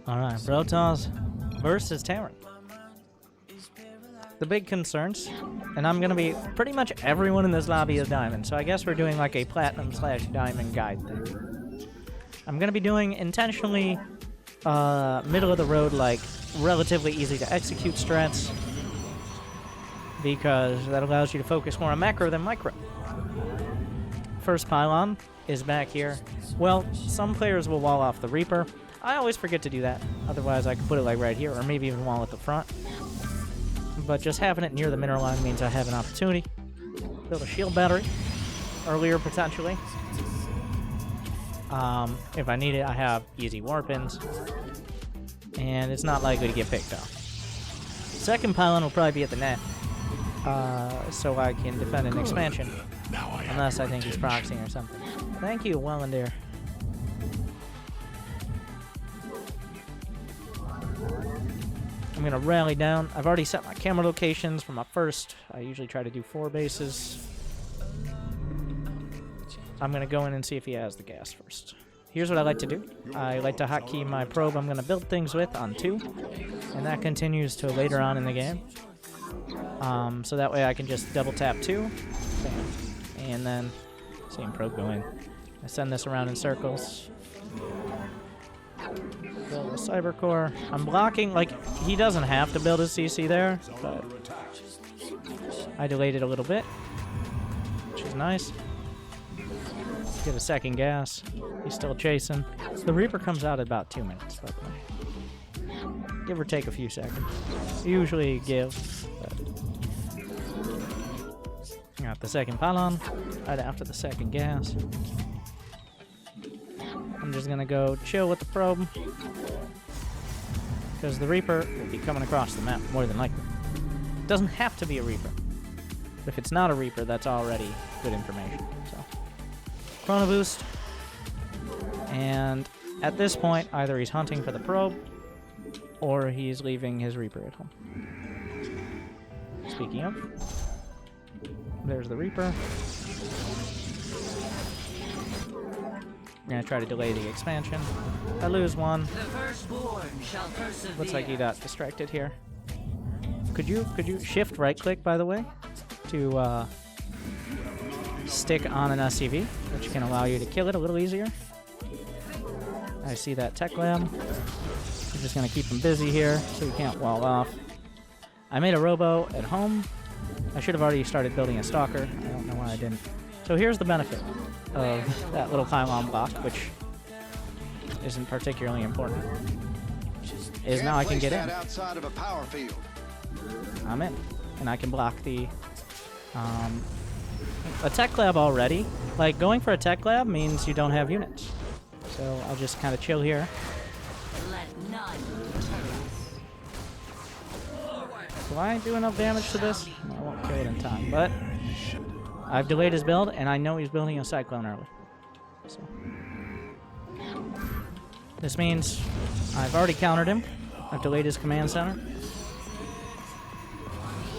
Alright, Protoss versus Terran. The big concerns, and I'm gonna be pretty much everyone in this lobby is diamond, so I guess we're doing like a platinum / diamond guide thing. I'm gonna be doing intentionally middle of the road, like relatively easy to execute strats, because that allows you to focus more on macro than micro. First pylon is back here. Well, some players will wall off the Reaper. I always forget to do that. Otherwise, I could put it like right here, or maybe even wall at the front. But just having it near the mineral line means I have an opportunity. Build a shield battery earlier, potentially. If I need it, I have easy warpins. And it's not likely to get picked off. Second pylon will probably be at the net. So I can defend an expansion. Unless I think he's proxying or something. Thank you, Wellendeer. I'm gonna rally down. I've already set my camera locations for my first. I usually try to do 4 bases. I'm gonna go in and see if he has the gas first. Here's what I like to do. I like to hotkey my probe I'm gonna build things with on 2. And that continues to later on in the game. So that way I can just double tap 2. Bam. And then same probe go in. I send this around in circles. Build a cyber core. I'm blocking, like, he doesn't have to build a CC there, but I delayed it a little bit, which is nice. Get a second gas. He's still chasing. The Reaper comes out at about 2 minutes, by the way. Give or take a few seconds. Usually give, but got the second pylon right after the second gas. I'm just gonna go chill with the probe, because the Reaper will be coming across the map more than likely. It doesn't have to be a Reaper. But if it's not a Reaper, that's already good information. So, Chrono Boost, and at this point, either he's hunting for the probe, or he's leaving his Reaper at home. Speaking of, there's the Reaper. I'm gonna try to delay the expansion. I lose one. Looks like he got distracted here. Could you shift right click, by the way, to stick on an SCV, which can allow you to kill it a little easier. I see that tech lab. I'm just gonna keep him busy here so he can't wall off. I made a robo at home. I should have already started building a stalker. I don't know why I didn't. So here's the benefit of that little pylon block, which isn't particularly important, is now I can get in. Outside of a power field. I'm in, and I can block the a tech lab already. Like, going for a tech lab means you don't have units, so I'll just kind of chill here. Will I do enough damage to this? No, I won't kill it in time, but I've delayed his build, and I know he's building a Cyclone early. So this means I've already countered him. I've delayed his command center.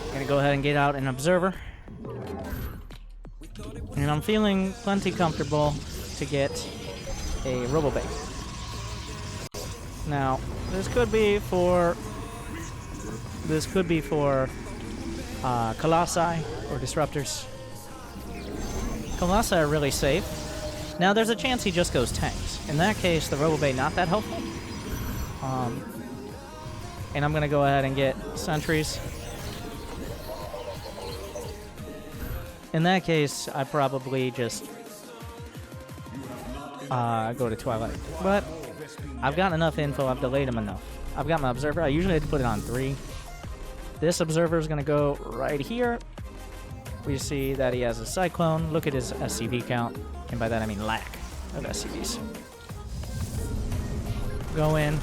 I'm gonna go ahead and get out an Observer. And I'm feeling plenty comfortable to get a Robobay. Now, this could be for Colossi or Disruptors. Colossi are really safe. Now, there's a chance he just goes tanks. In that case, the Robobay not that helpful. And I'm going to go ahead and get sentries. In that case, I probably just go to Twilight. But I've got enough info. I've delayed him enough. I've got my Observer. I usually have to put it on 3. This Observer is going to go right here. We see that he has a Cyclone. Look at his SCV count. And by that I mean lack of SCVs. Go in.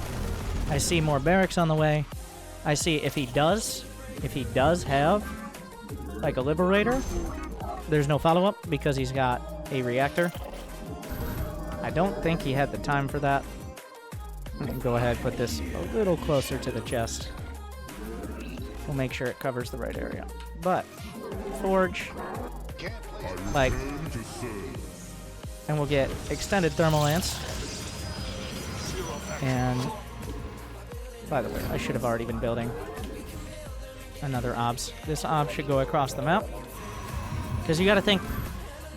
I see more barracks on the way. I see if he does have like a Liberator, there's no follow-up because he's got a reactor. I don't think he had the time for that. I'm gonna go ahead and put this a little closer to the chest. We'll make sure it covers the right area. But Forge, like, and we'll get extended thermal lance. And by the way, I should have already been building another obs. This obs should go across the map. Because you got to think,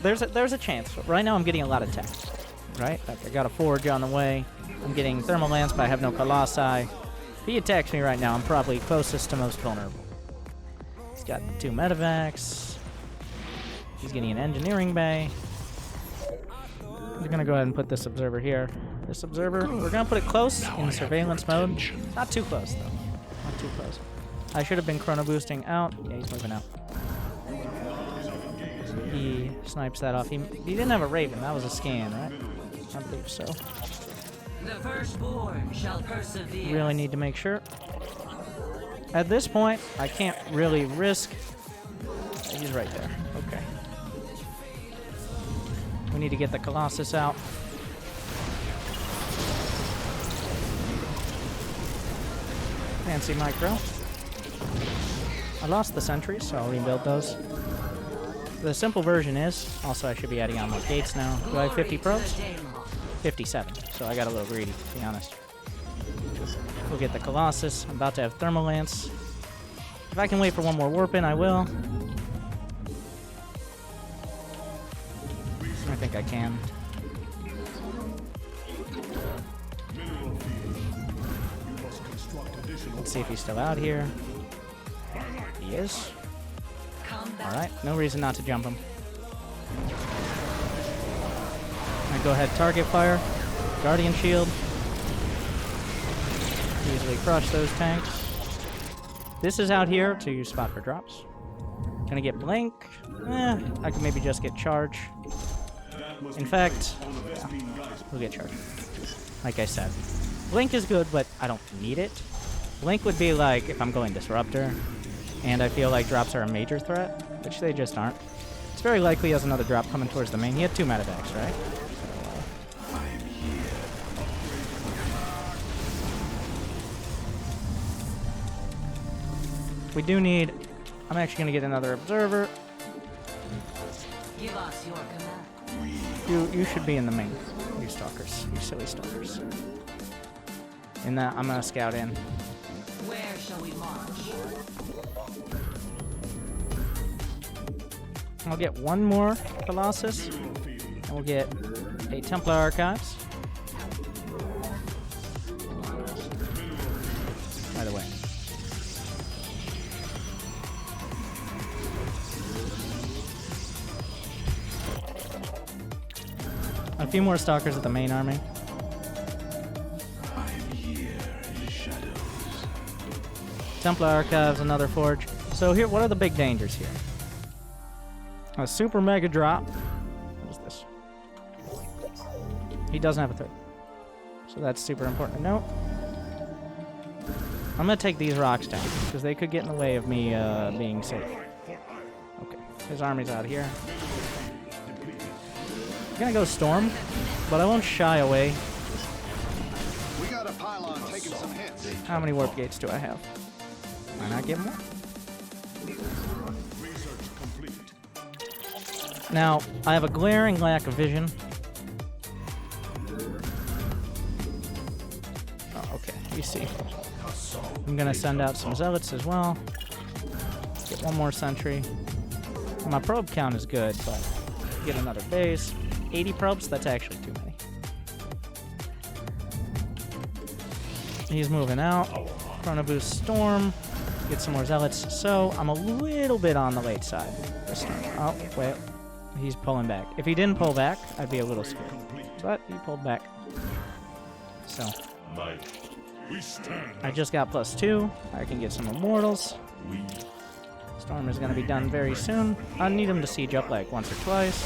there's a chance. Right now I'm getting a lot of tech. Right? Like I got a forge on the way. I'm getting thermal lance, but I have no colossi. If he attacks me right now, I'm probably closest to most vulnerable. He's got 2 medevacs. He's getting an engineering bay. We're going to go ahead and put this observer here. This observer, we're going to put it close in surveillance mode. Not too close, though. Not too close. I should have been chrono boosting out. Yeah, he's moving out. He snipes that off. He didn't have a Raven. That was a scan, right? I believe so. The firstborn shall persevere. Really need to make sure. At this point, I can't really risk. He's right there. Okay. We need to get the Colossus out. Fancy micro. I lost the sentries, so I'll rebuild those. The simple version is, also I should be adding on more gates now. Do I have 50 probes? 57, so I got a little greedy, to be honest. We'll get the Colossus. I'm about to have Thermal Lance. If I can wait for one more warp in, I will. I think I can. Let's see if he's still out here. He is. Alright, no reason not to jump him. I go ahead, target fire, Guardian Shield. Easily crush those tanks. This is out here to spot for drops. Can I get Blink? I can maybe just get Charge. In fact, yeah, we'll get Charge. Like I said, Blink is good, but I don't need it. Blink would be like if I'm going Disruptor, and I feel like drops are a major threat, which they just aren't. It's very likely he has another drop coming towards the main. He had 2 medevacs, right? We do need... I'm actually going to get another observer. Give us your command. You should be in the main, you stalkers. You silly stalkers. In that, I'm going to scout in. Where shall we march? I'll get one more Colossus, and we'll get a Templar Archives. By the way. A few more Stalkers at the main army. Templar Archives, another Forge. So here, what are the big dangers here? A super mega drop. What is this? He doesn't have a third. So that's super important to note. I'm going to take these rocks down, because they could get in the way of me being safe. Okay, his army's out here. I'm going to go Storm, but I won't shy away. We got a pylon taking some hits. How many warp gates do I have? Why not get more? Now, I have a glaring lack of vision. Oh, okay, you see. I'm gonna send out some zealots as well. Get one more sentry. My probe count is good, but get another base. 80 probes, that's actually too many. He's moving out. Chrono Boost Storm. Get some more zealots. So, I'm a little bit on the late side this time. Oh, wait. He's pulling back. If he didn't pull back, I'd be a little scared. But he pulled back. So, I just got +2. I can get some Immortals. Storm is going to be done very soon. I need him to siege up like once or twice.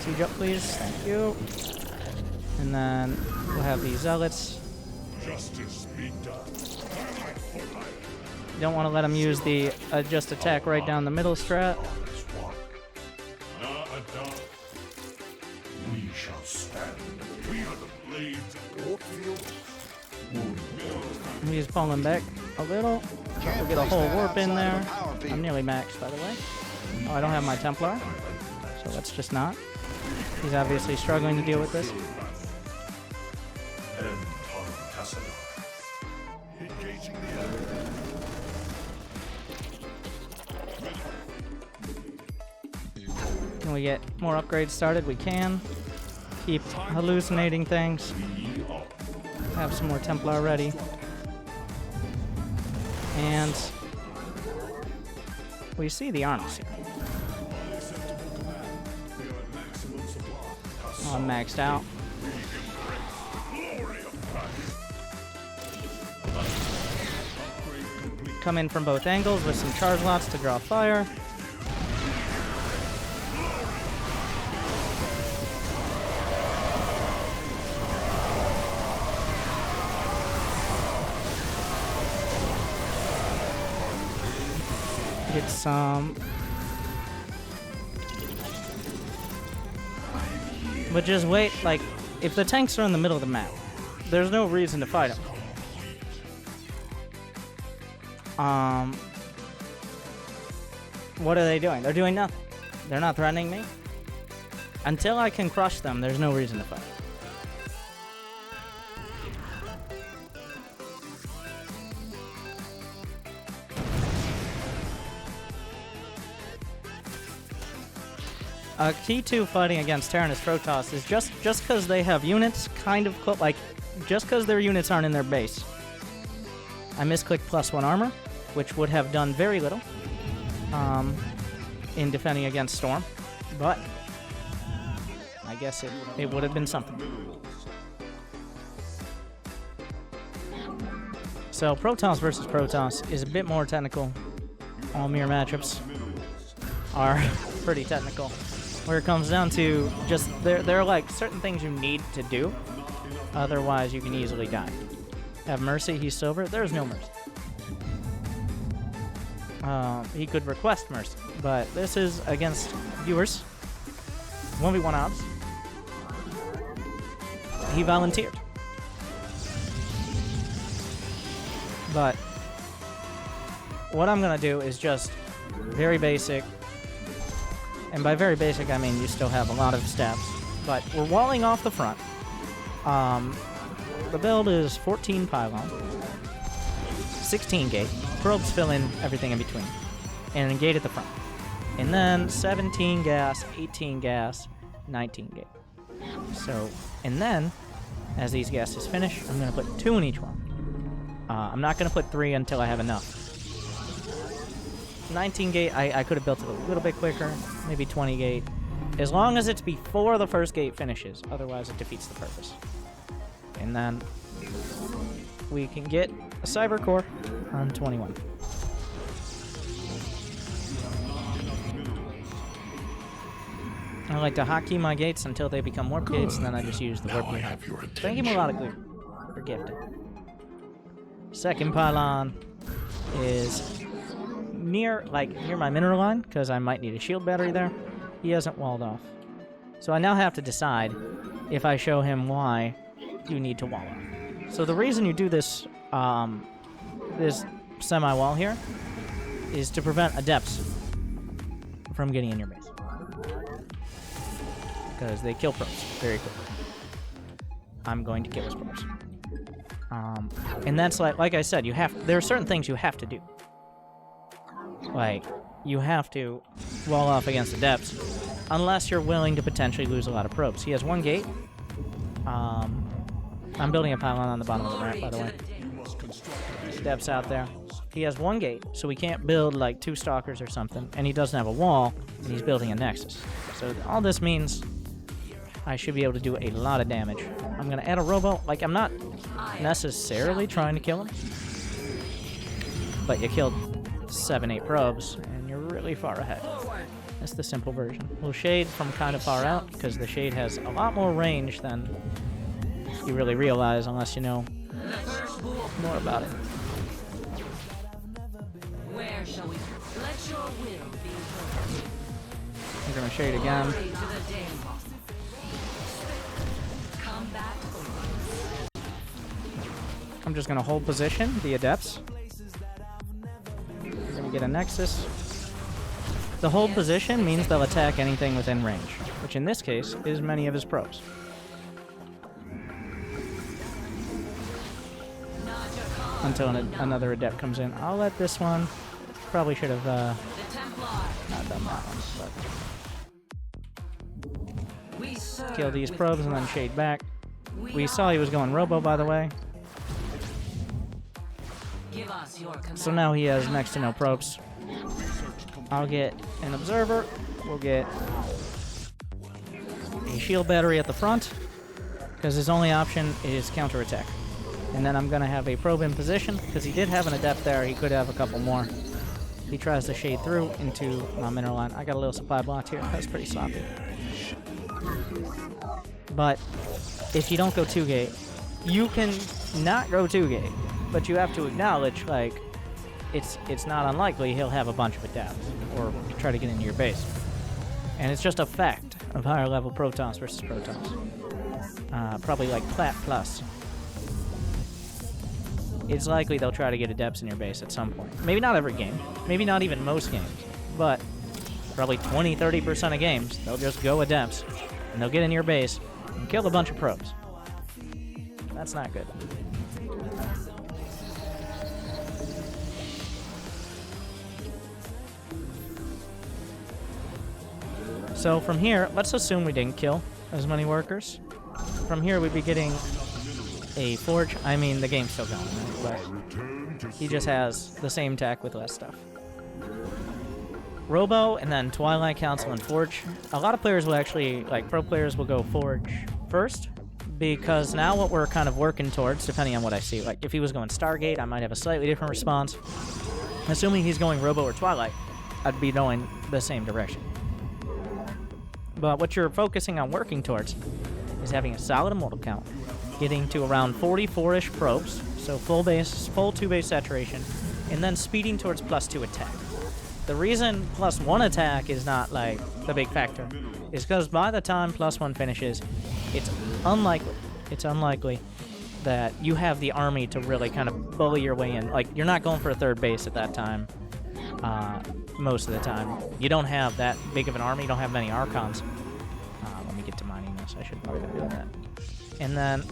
Siege up, please. Thank you. And then we'll have these zealots. You don't want to let him use the just attack right down the middle strat. We shall stand. We are the blades of He's pulling back a little. We'll get a whole warp in there. I'm nearly maxed, by the way. Oh, I don't have my Templar, so let's just not. He's obviously struggling to deal with this. Can we get more upgrades started? We can. Keep hallucinating things. Have some more Templar ready. And we see the armies here. All maxed out. Come in from both angles with some charge lots to draw fire. Get some. But just wait, like, if the tanks are in the middle of the map, there's no reason to fight them. What are they doing? They're doing nothing. They're not threatening me. Until I can crush them, there's no reason to fight. A key to fighting against Tyrannus Protoss is just because they have units kind of like, just because their units aren't in their base. I misclicked +1 armor, which would have done very little in defending against Storm, but I guess it would have been something. So Protoss versus Protoss is a bit more technical. All mirror matchups are pretty technical. Where it comes down to just, there are like certain things you need to do, otherwise you can easily die. Have Mercy, he's silver, there's no Mercy. He could request Mercy, but this is against viewers. 1v1 odds. He volunteered. But what I'm gonna do is just very basic. And by very basic, I mean you still have a lot of steps. But we're walling off the front. The build is 14 pylon, 16 gate, probes fill in everything in between, and a gate at the front. And then 17 gas, 18 gas, 19 gate. So, and then, as these gases finish, I'm going to put 2 in each one. I'm not going to put 3 until I have enough. 19 gate, I could have built it a little bit quicker, maybe 20 gate. As long as it's before the first gate finishes, otherwise it defeats the purpose. And then we can get a Cyber Core on 21. I like to hotkey my gates until they become warp gates, and then I just use the warp gate. Thank you, Melodic Loop, for gifting. Second pylon is near my mineral line, because I might need a shield battery there. He hasn't walled off. So I now have to decide if I show him why you need to wall off. So the reason you do this, this semi-wall here, is to prevent adepts from getting in your base. Because they kill probes very quickly. I'm going to kill his probes. And that's like I said, there are certain things you have to do. Like, you have to wall off against adepts, unless you're willing to potentially lose a lot of probes. He has 1 gate. I'm building a pylon on the bottom of the ramp, by the way. Adepts out there. He has 1 gate, so we can't build like 2 stalkers or something, and he doesn't have a wall, and he's building a nexus. So all this means I should be able to do a lot of damage. I'm gonna add a robo. Like, I'm not necessarily trying to kill him, but you killed 7-8 probes, and you're really far ahead. That's the simple version. We'll shade from kind of far out, because the shade has a lot more range than you really realize unless you know more about it. Where shall we? Let your will be heard. I'm gonna shade again. Glory to the day. Combat over. I'm just gonna hold position, the adepts. We're gonna get a nexus. The hold position means they'll attack anything within range, which in this case is many of his probes. Until another adept comes in. I'll let this one. Probably should have not done that one, but kill these probes and then shade back. We saw he was going robo, by the way. Give us your command. So now he has next to no probes. I'll get an observer. We'll get a shield battery at the front, because his only option is counterattack. And then I'm going to have a probe in position, because he did have an adept there. He could have a couple more. He tries to shade through into my mineral line. I got a little supply block here. That's pretty sloppy. But if you don't go 2-gate, you can not go 2-gate, but you have to acknowledge, like, it's not unlikely he'll have a bunch of adapts or try to get into your base. And it's just a fact of higher level Protoss versus Protoss. Probably like Plat plus. It's likely they'll try to get adepts in your base at some point. Maybe not every game. Maybe not even most games. But probably 20-30% of games, they'll just go adepts. And they'll get in your base and kill a bunch of probes. That's not good. So from here, let's assume we didn't kill as many workers. From here, we'd be getting a forge. I mean, the game's still going, right? But he just has the same tech with less stuff. Robo, and then Twilight Council and Forge. A lot of players will actually, like pro players, will go Forge first, because now what we're kind of working towards, depending on what I see, like if he was going Stargate, I might have a slightly different response. Assuming he's going Robo or Twilight, I'd be going the same direction. But what you're focusing on working towards is having a solid immortal count, getting to around 44-ish probes, so full 2-base saturation, and then speeding towards +2 attack. The reason +1 attack is not, like, the big factor is because by the time +1 finishes, it's unlikely that you have the army to really kind of bully your way in. Like, you're not going for a 3rd base at that time. Most of the time. You don't have that big of an army. You don't have many Archons. Let me get to mining this. I should probably be doing that. And then,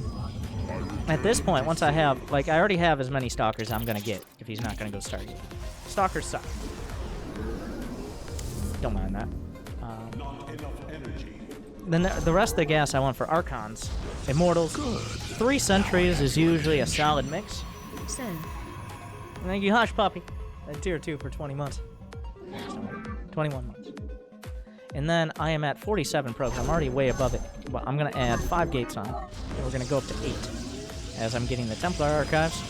at this point, once I have, like, I already have as many Stalkers I'm going to get if he's not going to go Stargate. Stalkers suck. Don't mind that. Then the rest of the gas I want for Archons. Immortals. 3 Sentries is usually a solid mix. Thank you, Hush Puppy. Tier 2 for 20 months. 21 months. And then I am at 47 probes. I'm already way above it. But I'm going to add 5 gates on. And we're going to go up to 8 as I'm getting the Templar Archives.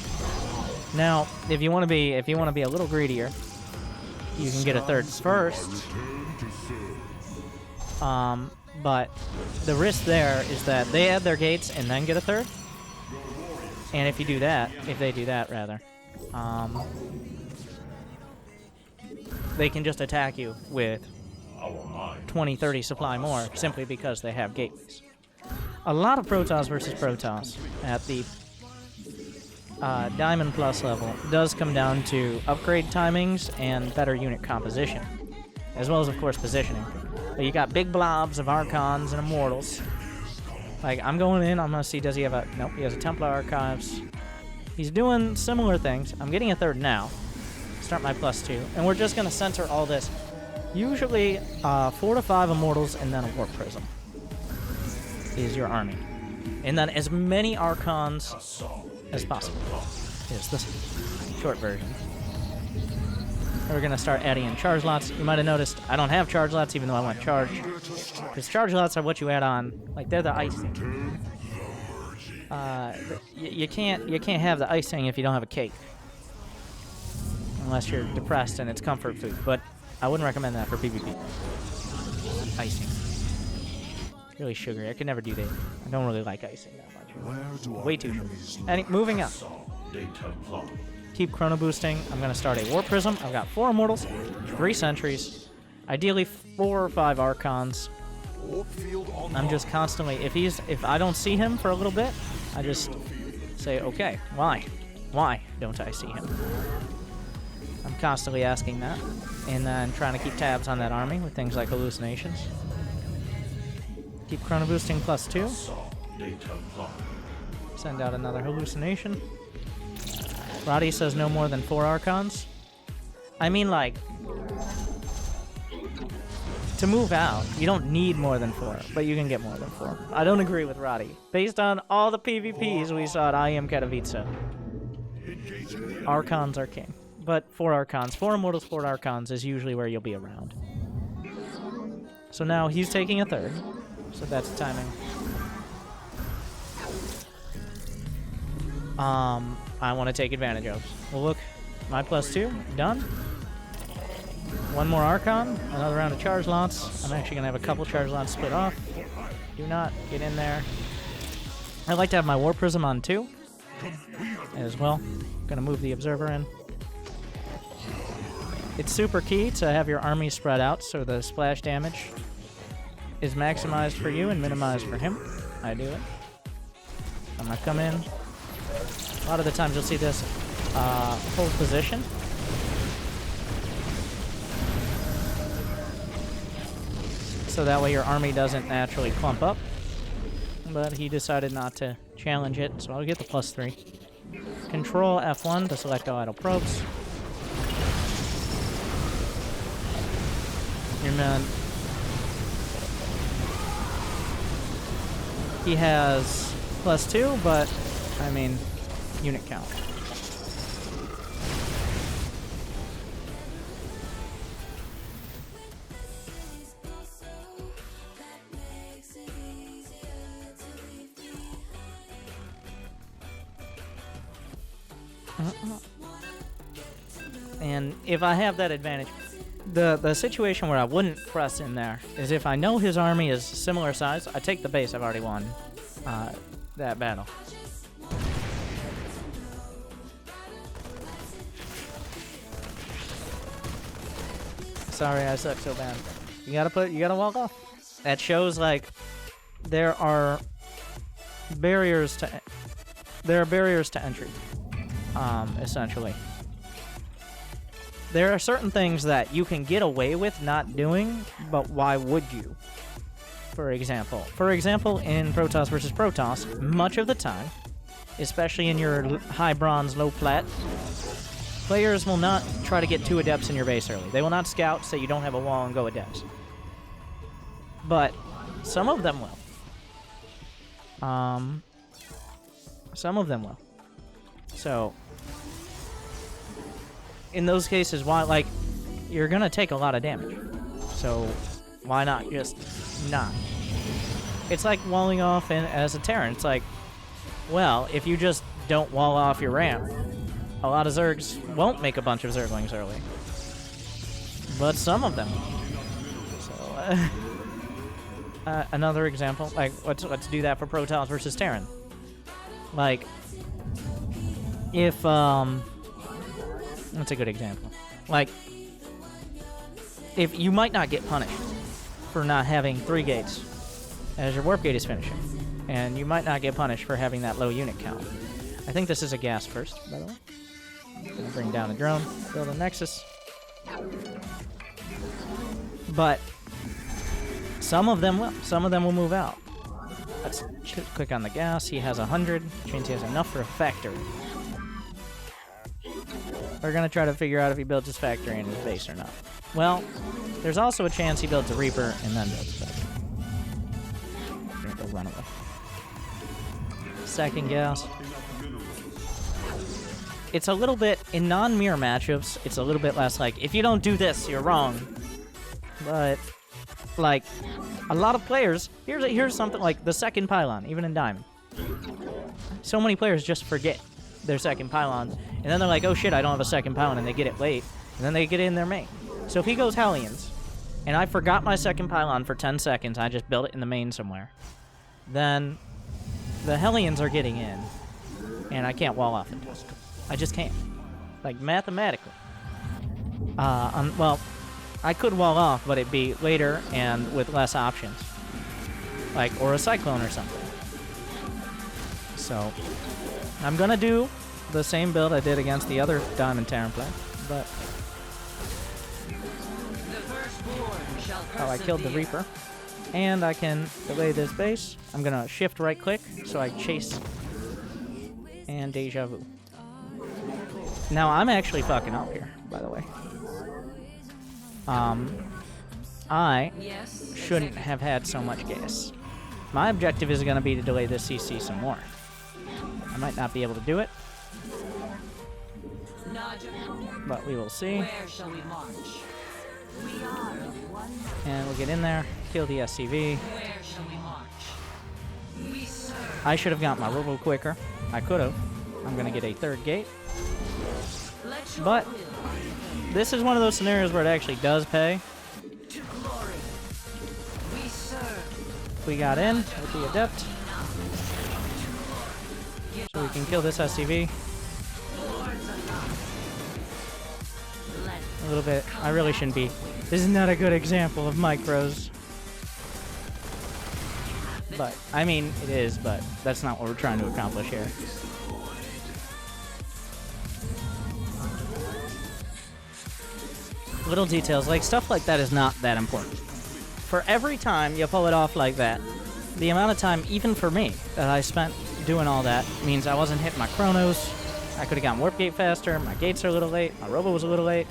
Now, if you want to be a little greedier, you can get a 3rd first. But the risk there is that they add their gates and then get a 3rd. And if they do that rather, they can just attack you with 20-30 supply more simply because they have gateways. A lot of Protoss versus Protoss at the Diamond Plus level does come down to upgrade timings and better unit composition, as well as, of course, positioning. But you got big blobs of Archons and Immortals. Like, I'm going in, I'm going to see, does he have a... Nope, he has a Templar Archives. He's doing similar things. I'm getting a 3rd now. Start my +2. And we're just going to center all this. Usually, 4 to 5 Immortals and then a Warp Prism is your army. And then as many Archons as possible is the short version. We're going to start adding in charge lots. You might have noticed I don't have charge lots even though I want charge. Because charge lots are what you add on. Like, they're the icing. You can't have the icing if you don't have a cake. Unless you're depressed and it's comfort food. But I wouldn't recommend that for PvP. Icing. Really sugary. I could never do that. I don't really like icing that much. Way too sugary. Moving on. Keep chrono boosting. I'm going to start a Warp Prism. I've got 4 Immortals, 3 Sentries, ideally 4 or 5 Archons. I'm just constantly, if I don't see him for a little bit, I just say, okay, why? Why don't I see him? I'm constantly asking that, and then trying to keep tabs on that army with things like hallucinations. Keep chrono boosting +2. Send out another hallucination. Roddy says no more than 4 Archons. I mean, like, to move out, you don't need more than 4, but you can get more than 4. I don't agree with Roddy. Based on all the PvPs we saw at I Am Katowice, Archons are king. But 4 Archons, 4 Immortal Sport Archons is usually where you'll be around. So now he's taking a 3rd, so that's timing. I want to take advantage of. Well, look, my +2, done. 1 more Archon, another round of charge lots. I'm actually going to have a couple charge lots split off. Do not get in there. I like to have my War Prism on too, as well. Going to move the Observer in. It's super key to have your army spread out so the splash damage is maximized for you and minimized for him. I do it. I'm going to come in. A lot of the times you'll see this hold position. So that way your army doesn't naturally clump up. But he decided not to challenge it, so I'll get the +3. Control F1 to select all idle probes. Your man. He has +2, but I mean, unit count. And if I have that advantage, the situation where I wouldn't press in there is if I know his army is similar size, I take the base. I've already won that battle. Sorry, I suck so bad. You gotta walk off. That shows like there are barriers to entry. Essentially. There are certain things that you can get away with not doing, but why would you? For example, in Protoss versus Protoss, much of the time, especially in your high bronze, low plat, players will not try to get 2 adepts in your base early. They will not scout, say you don't have a wall, and go adepts. But some of them will. Some of them will. So, in those cases, why, like, you're gonna take a lot of damage. So, why not just not? It's like walling off as a Terran. It's like, well, if you just don't wall off your ramp, a lot of Zergs won't make a bunch of Zerglings early. But some of them. So, another example, like, let's do that for Protoss versus Terran. Like, if, that's a good example. Like, if you might not get punished for not having 3 gates as your warp gate is finishing, and you might not get punished for having that low unit count. I think this is a gas first, by the way. Gonna bring down a drone, build a Nexus. But some of them will move out. Let's click on the gas. He has 100, which means he has enough for a factory. We're gonna try to figure out if he builds his factory in his base or not. Well, there's also a chance he builds a Reaper and then builds a factory. We're gonna go run away. Second gas. It's a little bit, in non-mirror matchups, it's a little bit less like, if you don't do this, you're wrong. But, like, a lot of players, here's something like the second pylon, even in Diamond. So many players just forget their second pylon, and then they're like, oh shit, I don't have a second pylon, and they get it late, and then they get it in their main. So if he goes Hellions, and I forgot my second pylon for 10 seconds, I just built it in the main somewhere, then the Hellions are getting in, and I can't wall off it. I just can't. Like, mathematically. Well, I could wall off, but it'd be later and with less options. Like, or a Cyclone or something. So, I'm gonna do the same build I did against the other Diamond Terran play, but... Oh, I killed the Reaper. And I can delay this base. I'm gonna shift right click, so I chase and deja vu. Now, I'm actually fucking up here, by the way. I Yes. shouldn't have had so much gas. My objective is going to be to delay this CC some more. I might not be able to do it, but we will see. Where shall we march? We are of one. And we'll get in there, kill the SCV. Where shall we march? We serve. I should have got my robo quicker. I could have. I'm going to get a third gate. Let your But will this is one of those scenarios where it actually does pay. to glory. We serve. We got in with the Adept, so we can kill this SCV. A little bit. I really shouldn't be. This is not a good example of micros. But, I mean, it is, but that's not what we're trying to accomplish here. Little details, like stuff like that is not that important. For every time you pull it off like that, the amount of time, even for me, that I spent doing all that means I wasn't hitting my chronos. I could have gotten warp gate faster. My gates are a little late. My robo was a little late.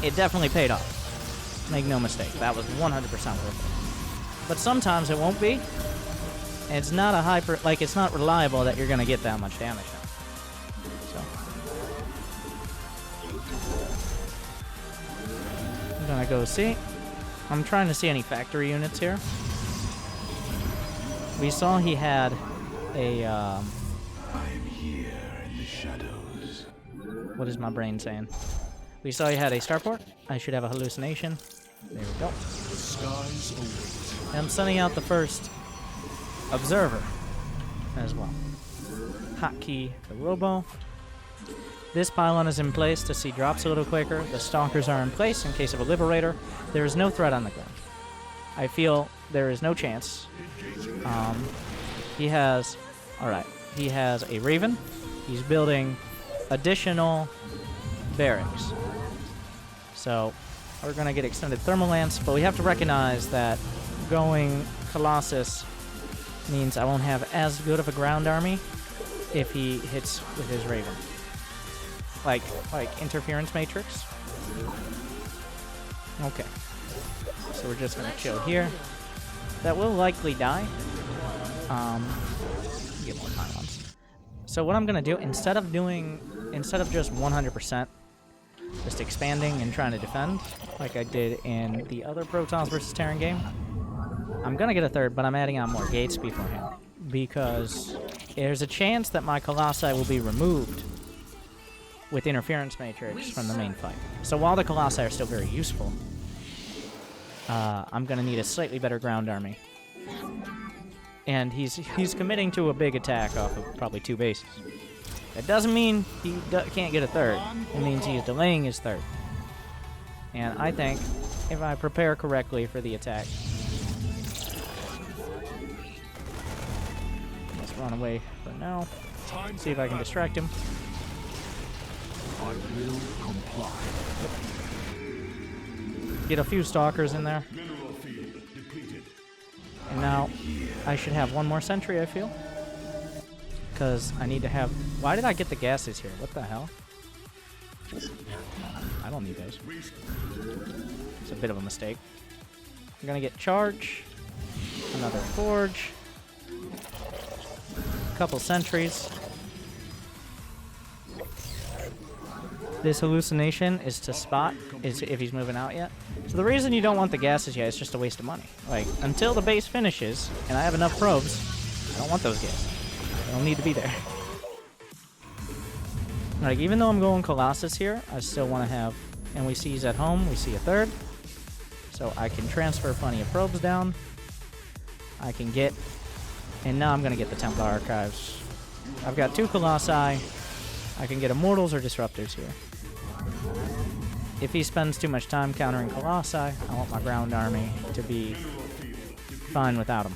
It definitely paid off. Make no mistake, that was 100% worth it. But sometimes it won't be. It's not a it's not reliable that you're gonna get that much damage now. So I'm gonna go see. I'm trying to see any factory units here. We saw he had a I'm here in the shadows. what is my brain saying? We saw he had a starport. I should have a hallucination. There we go. The skies await. And I'm sending out the first observer as well. Hotkey the robo. This pylon is in place to see drops a little quicker. The stalkers are in place in case of a liberator. There is no threat on the ground. I feel there is no chance. He has, alright, he has a raven. He's building additional barracks. So we're going to get extended thermal lance, but we have to recognize that going Colossus means I won't have as good of a ground army if he hits with his raven. Like interference matrix. Okay. So we're just going to chill here. That will likely die. Get more pylons. So what I'm going to do, instead of just 100%, just expanding and trying to defend, like I did in the other Protoss versus Terran game, I'm going to get a third, but I'm adding on more gates beforehand. Because there's a chance that my Colossi will be removed with interference matrix from the main fight. So while the Colossi are still very useful, I'm going to need a slightly better ground army. And he's committing to a big attack off of probably 2 bases. That doesn't mean he can't get a third. It means he is delaying his third. And I think if I prepare correctly for the attack, let's run away for now. See if I can distract him. I will comply. Get a few stalkers in there. Mineral field depleted. And now I should have one more sentry, I feel. Because I need to have... Why did I get the gases here? What the hell? I don't need those. It's a bit of a mistake. I'm going to get charge. Another forge. A couple sentries. This hallucination is to spot if he's moving out yet. So the reason you don't want the gases yet is just a waste of money. Like, until the base finishes and I have enough probes, I don't want those gases. They don't need to be there. Like, even though I'm going Colossus here, I still want to have... And we see he's at home. We see a third. So I can transfer plenty of probes down. I can get... And now I'm going to get the Templar Archives. I've got 2 Colossi. I can get Immortals or Disruptors here. If he spends too much time countering Colossi, I want my ground army to be fine without him.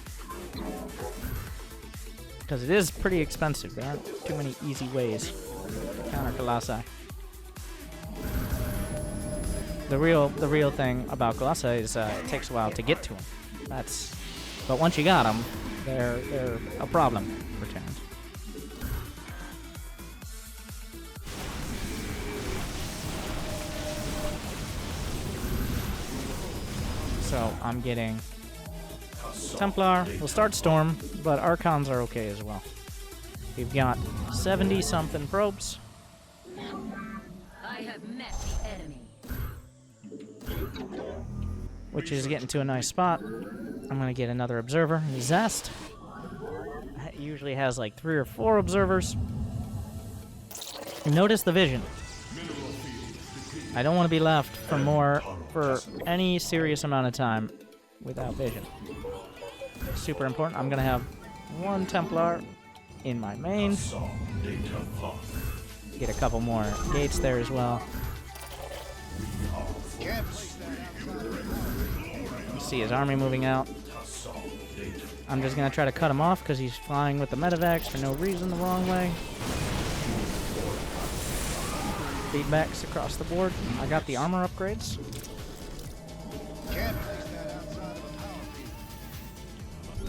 Because it is pretty expensive. There aren't too many easy ways to counter Colossi. The real thing about Colossi is it takes a while to get to them. But once you got them, they're a problem for Terrans. So I'm getting Templar. We'll start Storm, but Archons are okay as well. We've got 70-something probes. I have met the enemy. Which is getting to a nice spot. I'm going to get another Observer. Zest. That usually has like 3 or 4 Observers. Notice the vision. I don't want to be left for any serious amount of time without vision. Super important. I'm going to have 1 Templar in my main. Get a couple more gates there as well. See his army moving out. I'm just going to try to cut him off because he's flying with the medevacs for no reason the wrong way. Feedbacks across the board. I got the armor upgrades.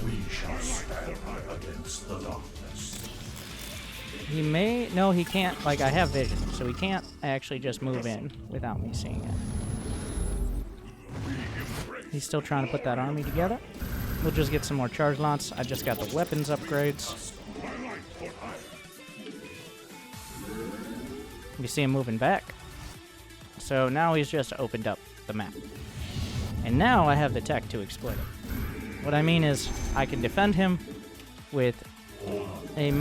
We shall stand against the darkness. He may... No, he can't. Like, I have vision, so he can't actually just move in without me seeing it. He's still trying to put that army together. We'll just get some more charge lots. I just got the weapons upgrades. You see him moving back. So now he's just opened up the map. And now I have the tech to exploit it. What I mean is, I can defend him with a...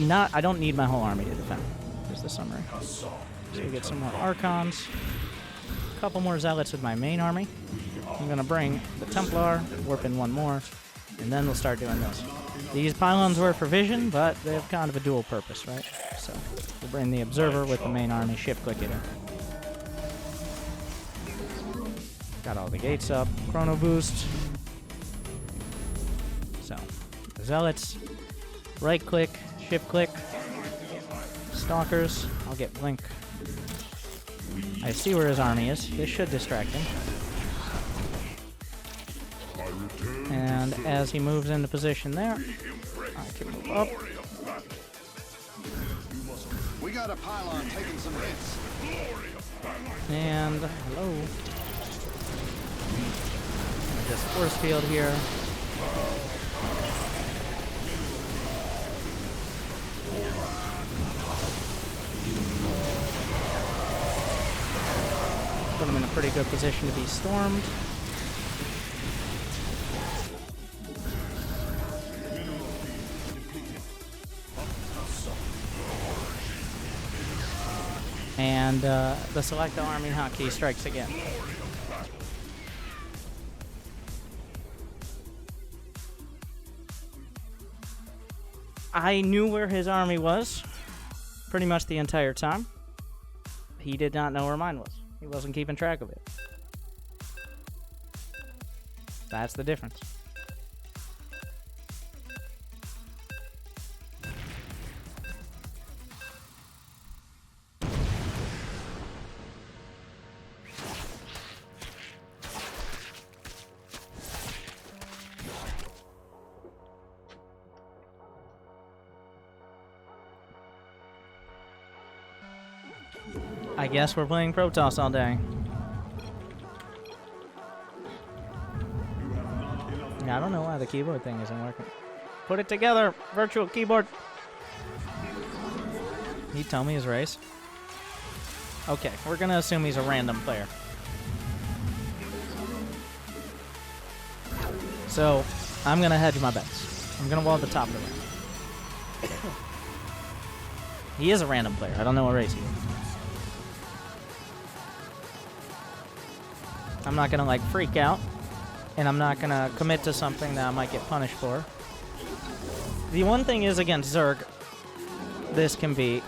I don't need my whole army to defend. Here's the summary. So we get some more Archons. A couple more Zealots with my main army. I'm going to bring the Templar, warp in 1 more, and then we'll start doing this. These pylons were for vision, but they have kind of a dual purpose, right? So we'll bring the Observer with the main army, shift-click it in. Got all the gates up, Chrono Boost. So, the Zealots, right-click, shift-click, Stalkers, I'll get Blink. I see where his army is. This should distract him. And as he moves into position there, I can move up. We got a pylon taking some hits. And hello. This force field here. Put him in a pretty good position to be stormed. And the select the army hotkey strikes again. I knew where his army was pretty much the entire time. He did not know where mine was. He wasn't keeping track of it. That's the difference. I guess we're playing Protoss all day. Yeah, I don't know why the keyboard thing isn't working. Put it together, virtual keyboard. Can you tell me his race? Okay, we're gonna assume he's a random player. So, I'm gonna hedge my bets. I'm gonna wall at the top of the round. He is a random player. I don't know what race he is. I'm not gonna like freak out, and I'm not gonna commit to something that I might get punished for. The one thing is against Zerg, this can be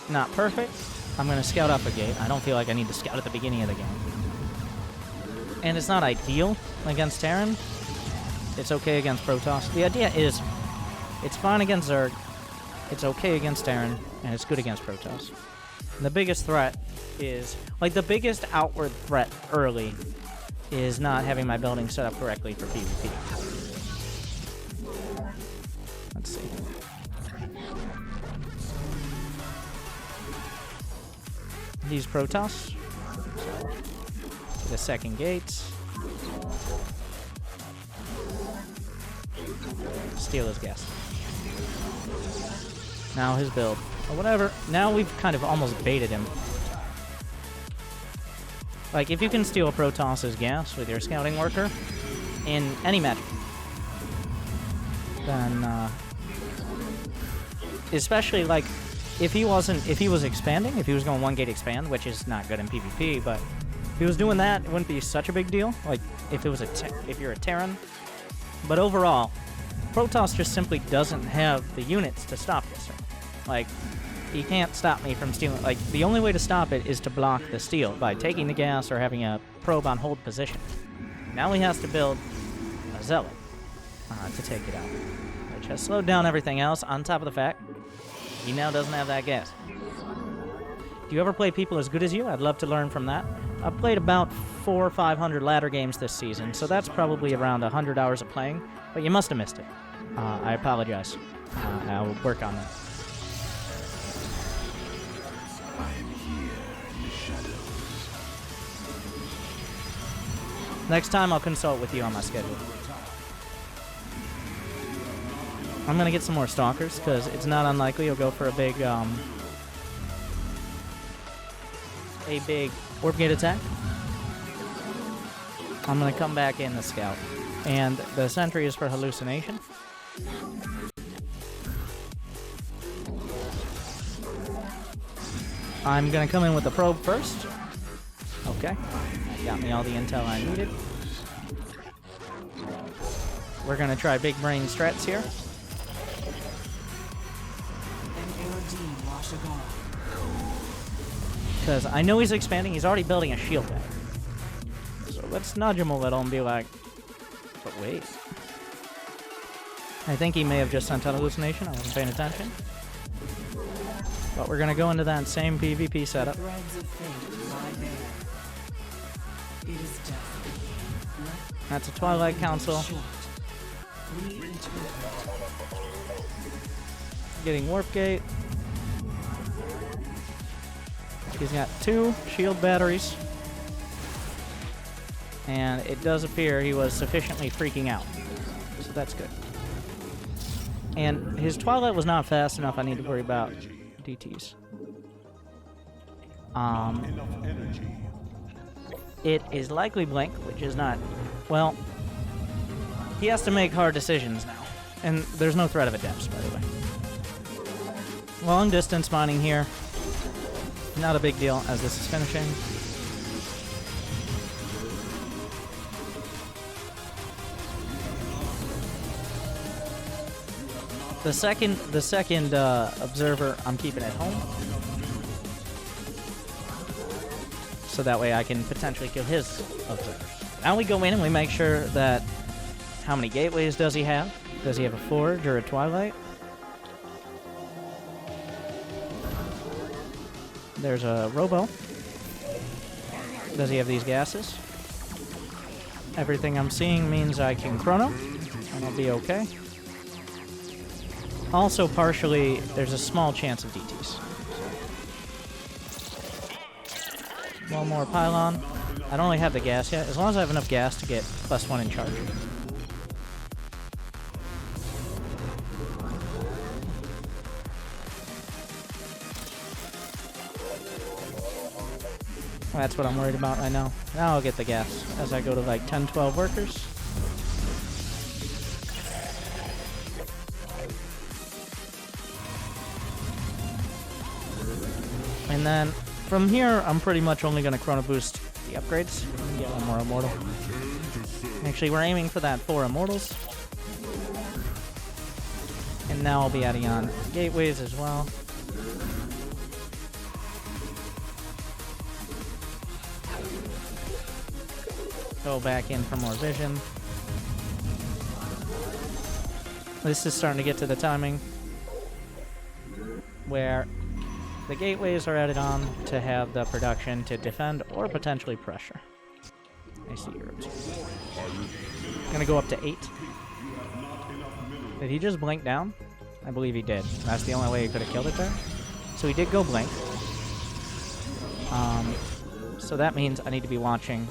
not perfect. I'm gonna scout up a gate. I don't feel like I need to scout at the beginning of the game. And it's not ideal against Terran. It's okay against Protoss. The idea is, it's fine against Zerg, it's okay against Terran, and it's good against Protoss. And the biggest threat is, like, the biggest outward threat early is not having my building set up correctly for PvP. Let's see. These Protoss. So the second gate. Steal his gas. Now his build. Or whatever. Now we've kind of almost baited him. Like, if you can steal Protoss's gas with your scouting worker in any match, then, especially, like, if he was expanding, if he was going one gate expand, which is not good in PvP, but if he was doing that, it wouldn't be such a big deal. Like, if it was if you're a Terran. But overall, Protoss just simply doesn't have the units to stop this. Like, he can't stop me from stealing. Like, the only way to stop it is to block the steal by taking the gas or having a probe on hold position. Now he has to build a zealot to take it out, which has slowed down everything else, on top of the fact he now doesn't have that gas. Do you ever play people as good as you? I'd love to learn from that. I've played about 400 or 500 ladder games this season, so that's probably around 100 hours of playing, but you must have missed it. I apologize. I'll work on that. Next time, I'll consult with you on my schedule. I'm gonna get some more stalkers, because it's not unlikely you'll go for a big orb gate attack. I'm gonna come back in the scout. And the sentry is for hallucination. I'm gonna come in with the probe first. Okay. Got me all the intel I needed. We're gonna try big brain strats here. Because I know he's expanding. He's already building a shield back. So let's nudge him a little and be like, but wait. I think he may have just sent out hallucination. I wasn't paying attention. But we're gonna go into that same PvP setup. That's a Twilight Council. Getting Warp Gate. He's got 2 shield batteries. And it does appear he was sufficiently freaking out. So that's good. And his Twilight was not fast enough. I need to worry about DTs. It is likely Blink, which is not... Well, he has to make hard decisions now. And there's no threat of a depths, by the way. Long distance mining here. Not a big deal as this is finishing. The second observer, I'm keeping at home. So that way I can potentially kill his observers. Now we go in and we make sure that... How many gateways does he have? Does he have a forge or a twilight? There's a robo. Does he have these gases? Everything I'm seeing means I can chrono, and I'll be okay. Also, partially, there's a small chance of DTs. One more pylon. I don't really have the gas yet. As long as I have enough gas to get +1 in charge. That's what I'm worried about right now. Now I'll get the gas as I go to like 10, 12 workers. And then from here, I'm pretty much only going to chrono boost the upgrades and get one more immortal. Actually, we're aiming for that 4 immortals. And now I'll be adding on gateways as well. Go back in for more vision. This is starting to get to the timing where the gateways are added on to have the production to defend or potentially pressure. I see Europe's. Gonna go up to 8. Did he just blink down? I believe he did. That's the only way he could have killed it there. So he did go blink. So that means I need to be watching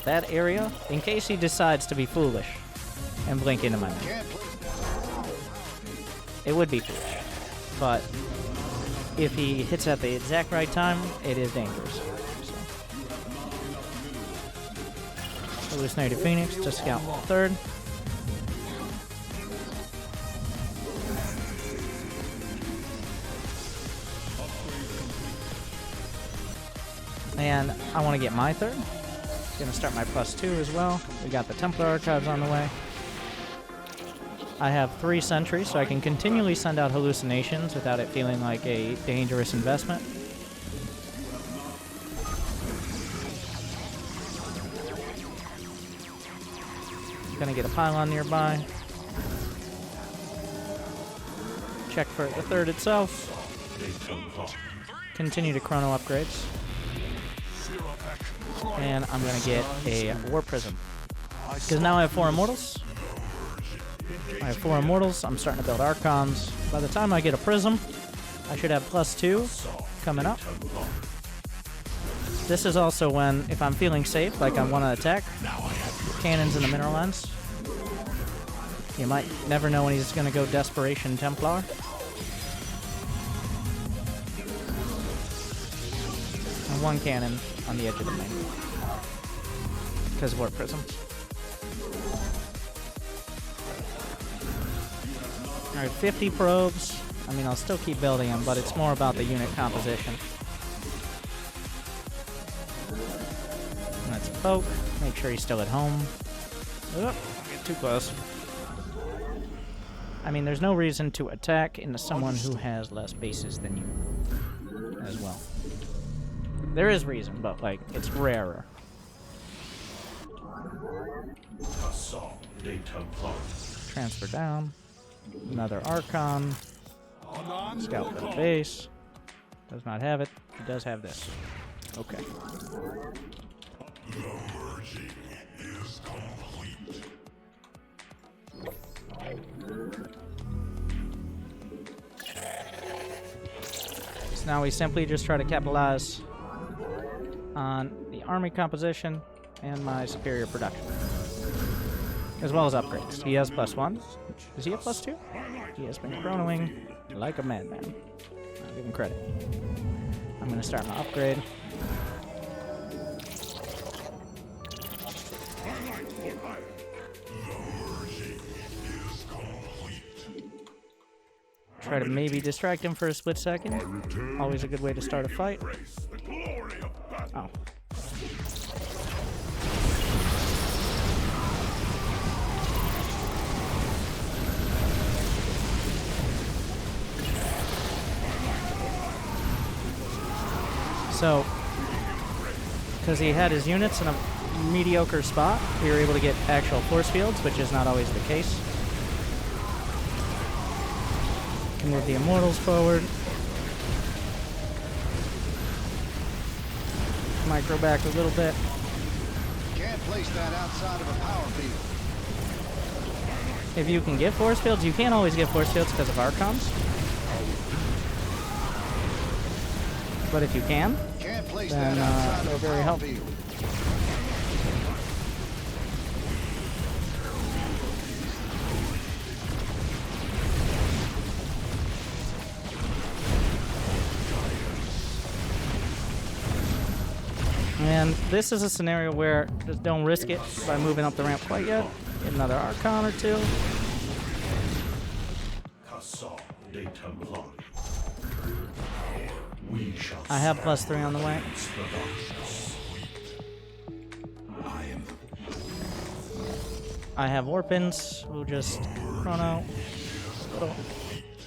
that area in case he decides to be foolish and blink into my map. Can't play. It would be foolish. But if he hits at the exact right time, it is dangerous. So. Hallucinated Phoenix to scout third. And I want to get my third. Gonna start my +2 as well. We got the Templar Archives on the way. I have 3 sentries, so I can continually send out hallucinations without it feeling like a dangerous investment. Gonna get a pylon nearby. Check for the third itself. Continue to chrono upgrades. And I'm gonna get a War Prism. Because now I have 4 Immortals. I have 4 Immortals. I'm starting to build Archons. By the time I get a Prism, I should have +2 coming up. This is also when, if I'm feeling safe, like I want to attack, cannons in the mineral lens. You might never know when he's going to go Desperation Templar. And 1 cannon on the edge of the main. Because Warp Prisms. Alright, 50 probes. I mean, I'll still keep building them, but it's more about the unit composition. Let's poke. Make sure he's still at home. Oop, get too close. I mean, there's no reason to attack into someone who has less bases than you as well. There is reason, but, like, it's rarer. Transfer down. Another Archon. Scout for the base. Does not have it. He does have this. Okay. The merging is complete. So now we simply just try to capitalize on the army composition and my superior production. As well as upgrades. He has +1. Does he have +2? He has been chronoing like a madman. I'll give him credit. I'm going to start my upgrade. Try to maybe distract him for a split second. Always a good way to start a fight. Oh. So, because he had his units in a mediocre spot, we were able to get actual force fields, which is not always the case. Can move the Immortals forward. Micro back a little bit. Can't place that outside of a power field. If you can get force fields, you can't always get force fields because of Archons. But if you can, Can't place then that outside they're of a very power helpful. field. And this is a scenario where just don't risk it by moving up the ramp quite yet. Get another Archon or 2. I have +3 on the way. I have Warpins. We'll just chrono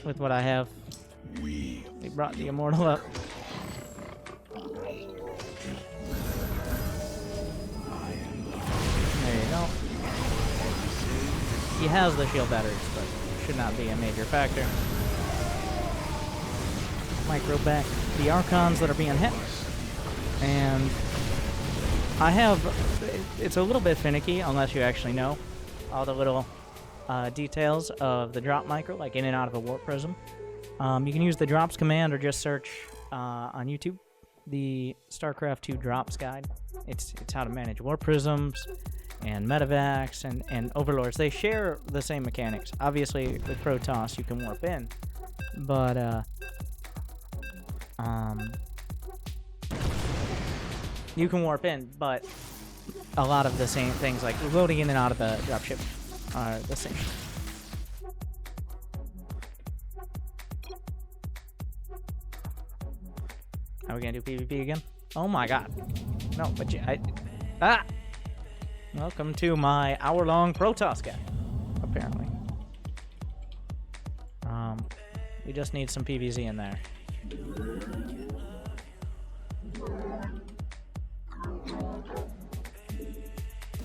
with what I have. We brought the Immortal up. There you go. He has the shield batteries, but should not be a major factor. Micro back the Archons that are being hit. And I have... It's a little bit finicky unless you actually know all the little details of the drop micro, like in and out of a Warp Prism. You can use the drops command or just search on YouTube the StarCraft 2 drops guide. It's how to manage war prisms and medevacs and overlords. They share the same mechanics. Obviously, with Protoss, you can warp in, but you can warp in, but a lot of the same things, like loading in and out of the dropship, are the same. Are we gonna do PvP again? Oh my god. No, but Welcome to my hour-long Protoss guide, apparently. We just need some PvZ in there.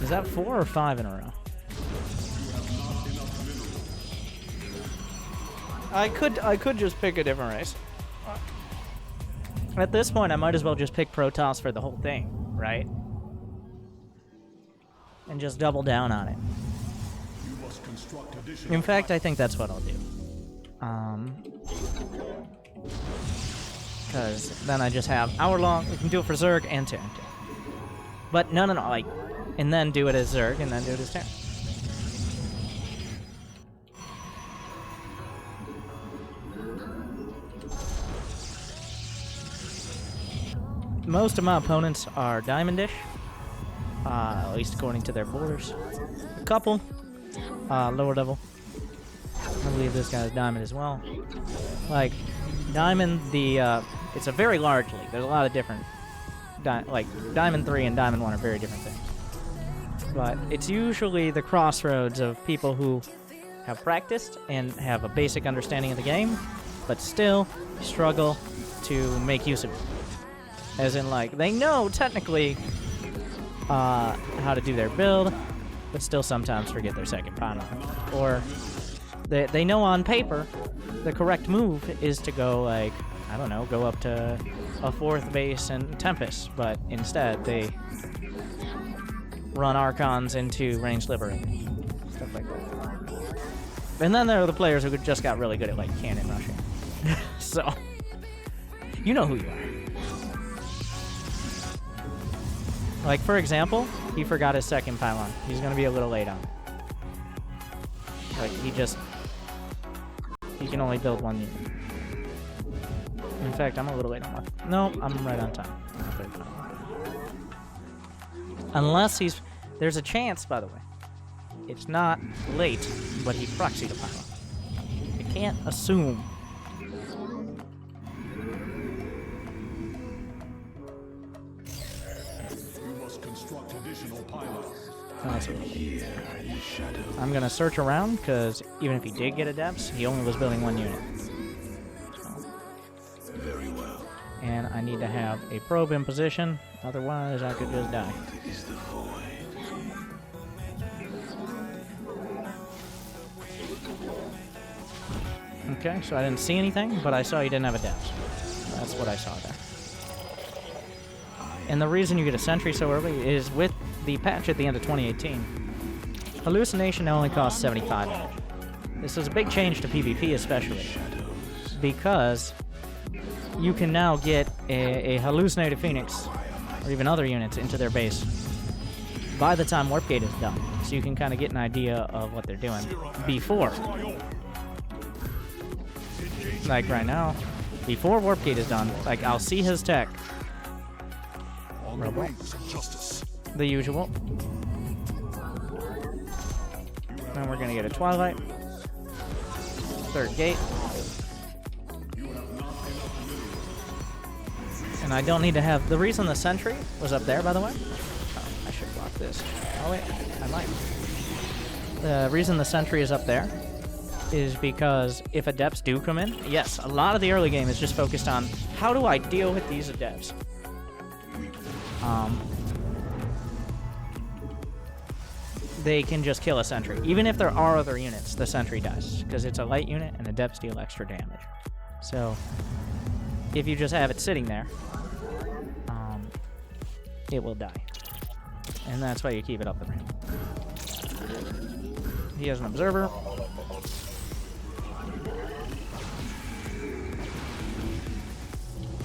Is that 4 or 5 in a row? I could just pick a different race. At this point, I might as well just pick Protoss for the whole thing, right? And just double down on it. In fact, I think that's what I'll do. Because then I just have hour-long, we can do it for Zerg and Terran. But no, like, and then do it as Zerg, and then do it as Terran. Most of my opponents are Diamondish, at least according to their borders. A couple, lower level. I believe this guy's Diamond as well. Like, Diamond, it's a very large league. There's a lot of different, like, Diamond 3 and Diamond 1 are very different things. But it's usually the crossroads of people who have practiced and have a basic understanding of the game, but still struggle to make use of it. As in, like, they know, technically, how to do their build, but still sometimes forget their second pylon. Or, they know on paper the correct move is to go, like, I don't know, go up to a 4th base and Tempest, but instead they run Archons into ranged liberating. Stuff like that. And then there are the players who just got really good at, like, cannon rushing. So, you know who you are. Like, for example, he forgot his second pylon. He's going to be a little late on it. Like, he can only build one unit. In fact, I'm a little late on one. No, I'm right on time. Unless there's a chance, by the way. It's not late, but he proxied a pylon. You can't assume. I'm gonna search around because even if he did get adepts, he only was building one unit. So. Very well. And I need to have a probe in position, otherwise I could just die. Okay, so I didn't see anything, but I saw he didn't have adepts. That's what I saw there. And the reason you get a sentry so early is with the patch at the end of 2018, hallucination now only costs 75 damage. This is a big change to PvP especially, because you can now get a hallucinated Phoenix, or even other units, into their base by the time Warp Gate is done. So you can kind of get an idea of what they're doing before. Like right now, before Warp Gate is done, like I'll see his tech. The usual. And we're gonna get a Twilight. 3rd gate. And I don't need to have... The reason the sentry was up there, by the way... Oh, I should block this. Oh wait, I might. The reason the sentry is up there is because if adepts do come in... Yes, a lot of the early game is just focused on how do I deal with these adepts? They can just kill a sentry. Even if there are other units, the sentry dies, because it's a light unit and adepts deal extra damage. So, if you just have it sitting there, it will die. And that's why you keep it up the ramp. He has an observer.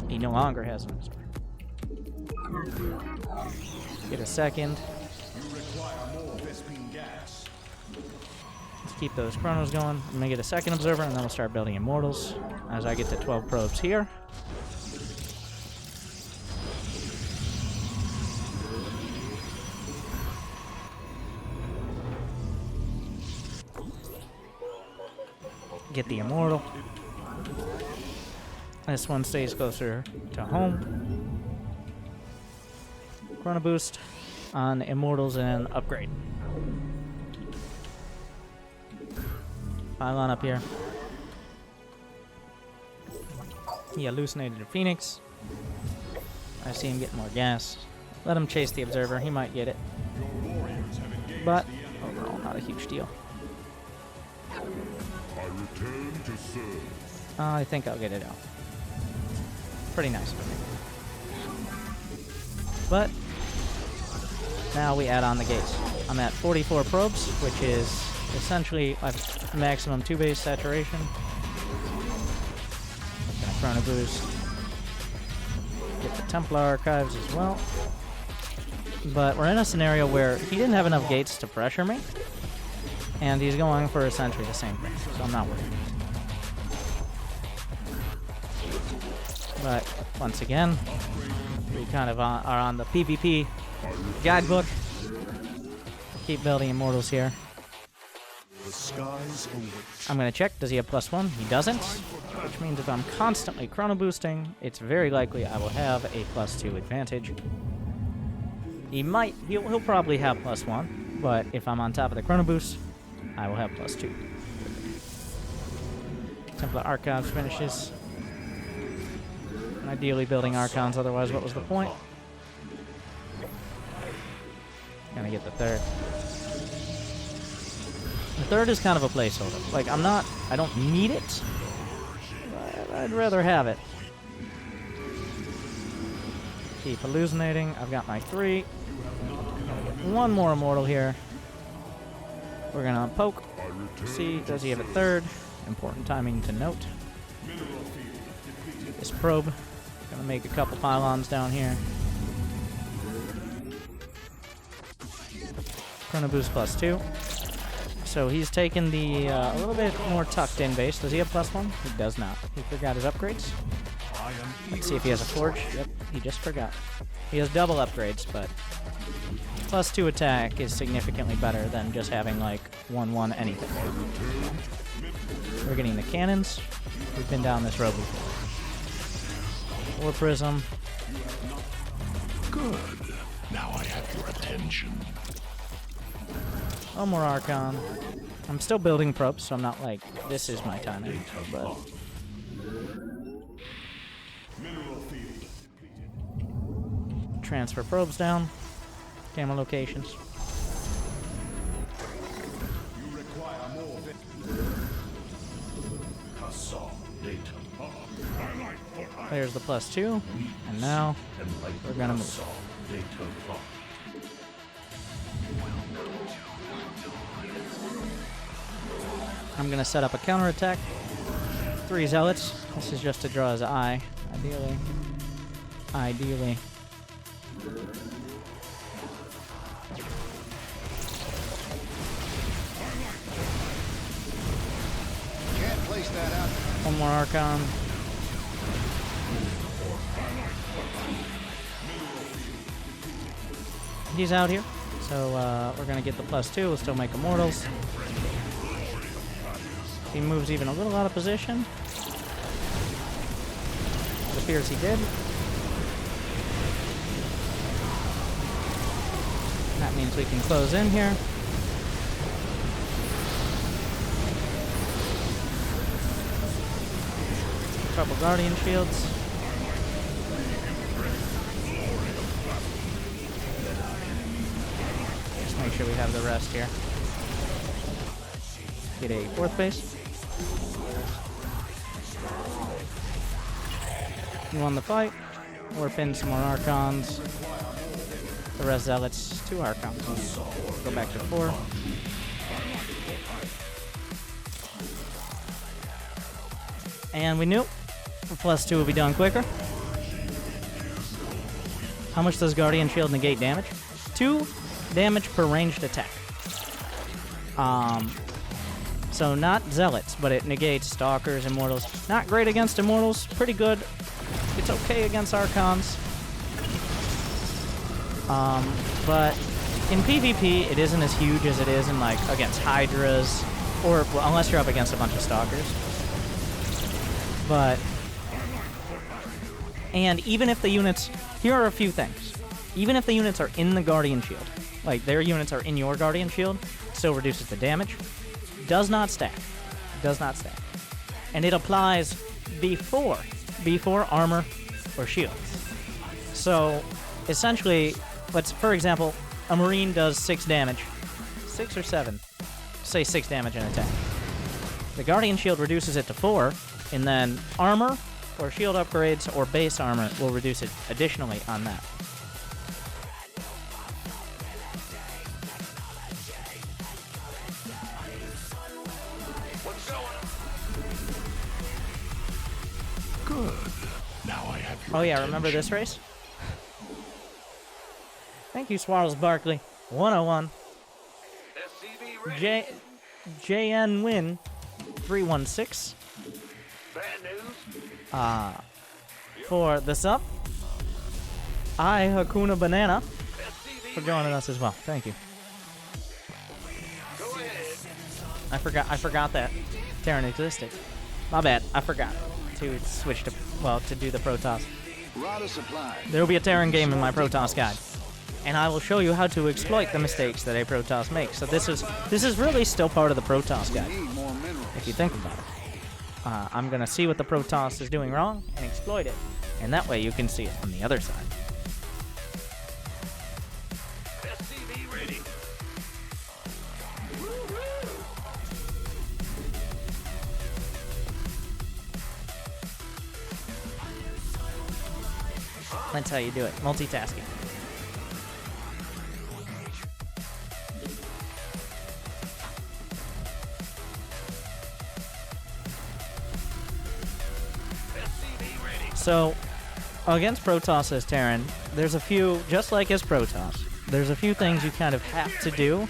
He no longer has an observer. Get a second. Let's keep those chronos going. I'm gonna get a second observer, and then we'll start building immortals as I get to 12 probes here. Get the immortal. This one stays closer to home. Chrono boost on immortals and upgrade. Pylon up here. He hallucinated a phoenix. I see him getting more gas. Let him chase the observer. He might get it. But overall, not a huge deal. I return to serve. I think I'll get it out. Pretty nice for me. But now we add on the gates. I'm at 44 probes, which is essentially a maximum 2 base saturation. Gonna chrono boost. Get the Templar archives as well. But we're in a scenario where he didn't have enough gates to pressure me, and he's going for essentially the same thing, so I'm not worried. But once again, we kind of are on the PvP guidebook. Keep building immortals here. The skies await. I'm going to check. Does he have +1? He doesn't. Which means if I'm constantly chrono boosting, it's very likely I will have a +2 advantage. He'll probably have +1, but if I'm on top of the chrono boost, I will have +2. Templar Archives finishes. Ideally building Archons, otherwise what was the point? Gonna get the third. The third is kind of a placeholder. Like, I don't need it, but I'd rather have it. Keep hallucinating. I've got my 3. One more immortal here. We're gonna poke. See, does he have a third? Important timing to note. This probe. Gonna make a couple pylons down here. Chrono boost +2. So he's taken the a little bit more tucked in base. Does he have +1? He does not. He forgot his upgrades. Let's see if he has a forge. Yep, he just forgot. He has double upgrades, but +2 attack is significantly better than just having like 1/1 anything. We're getting the cannons. We've been down this road before. War prism. Good. Now I have your attention. One more Archon. I'm still building probes, so I'm not like, this is my timing. But transfer probes down. Camera locations. There's the +2, and now we're gonna move. I'm gonna set up a counterattack. 3 zealots. This is just to draw his eye, ideally. Ideally. Can't place that out. One more Archon. He's out here, so we're gonna get the +2. We'll still make immortals. He moves even a little out of position. It appears he did. That means we can close in here. Couple Guardian Shields. Just make sure we have the rest here. Get a 4th base. We won the fight. Warp in some more Archons. The rest Zealots, 2 Archons. Go back to 4. And we knew the +2 would be done quicker. How much does Guardian Shield negate damage? 2 damage per ranged attack. So not Zealots, but it negates Stalkers, Immortals. Not great against Immortals, pretty good. It's okay against Archons. But in PvP, it isn't as huge as it is in, like, against Hydras, or, well, unless you're up against a bunch of Stalkers. But, and even if the units, here are a few things. Even if the units are in the Guardian Shield, like, their units are in your Guardian Shield, still reduces the damage. Does not stack. Does not stack. And it applies before armor or shields. So, essentially, for example, a Marine does 6 damage. 6 or 7. Say 6 damage in attack. The Guardian Shield reduces it to 4, and then armor or shield upgrades or base armor will reduce it additionally on that. Good. Now I have your Oh yeah, attention. remember this race? Thank you, Swarles Barkley. 101. JN Win 316. For the sub. I Hakuna Banana for joining us as well. Thank you. I forgot that Terran existed. My bad. I forgot to switch to do the Protoss. Rada supplied. There will be a Terran game in my Protoss guide, and I will show you how to exploit the mistakes that a Protoss makes. So this is really still part of the Protoss guide, Need more minerals. if you think about it. I'm gonna see what the Protoss is doing wrong and exploit it, and that way you can see it from the other side. That's how you do it. Multitasking. So, against Protoss as Terran, there's a few, just like as Protoss, there's a few things you kind of have to do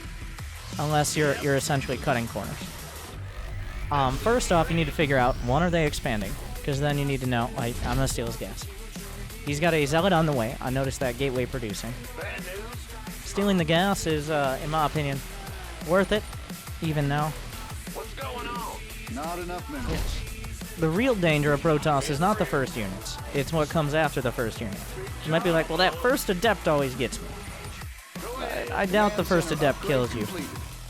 unless you're essentially cutting corners. First off, you need to figure out, one, are they expanding? Because then you need to know, like, I'm going to steal his gas. He's got a Zealot on the way. I noticed that gateway producing. Stealing the gas is, in my opinion, worth it, even now. Not enough minerals. The real danger of Protoss is not the first units. It's what comes after the first unit. You might be like, well, that first Adept always gets me. I doubt the first Adept kills you.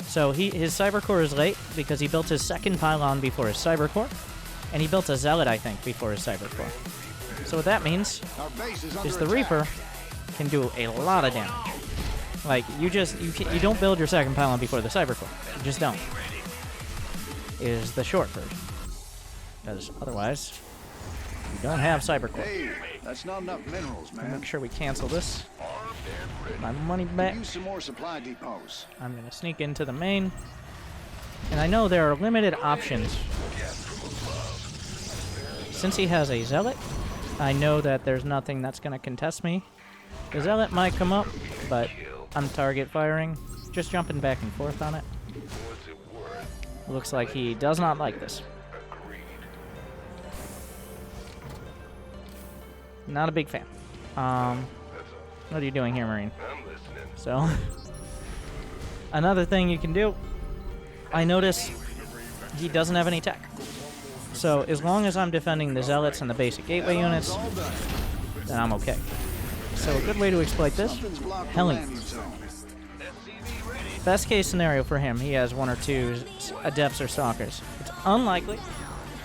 So his Cyber Core is late because he built his second pylon before his Cyber Core, and he built a Zealot, I think, before his Cyber Core. So what that means Our base is is under the attack. Reaper can do a lot of damage. Like, you don't build your second pylon before the Cyber Core. You just don't. Is the short version. Because otherwise, you don't have Cyber Core. Hey, that's not enough minerals, man. Make sure we cancel this. My money back. Use some more supply depots. I'm going to sneak into the main. And I know there are limited options. Since he has a Zealot, I know that there's nothing that's going to contest me. The Zealot might come up, but I'm target firing. Just jumping back and forth on it. Looks like he does not like this. Not a big fan. What are you doing here, Marine? So, another thing you can do, I notice he doesn't have any tech. So, as long as I'm defending the Zealots and the basic gateway units, then I'm okay. So, a good way to exploit this, Something's blocked the Hellions. landing zone. Best case scenario for him, he has 1 or 2 Adepts or Stalkers. It's unlikely.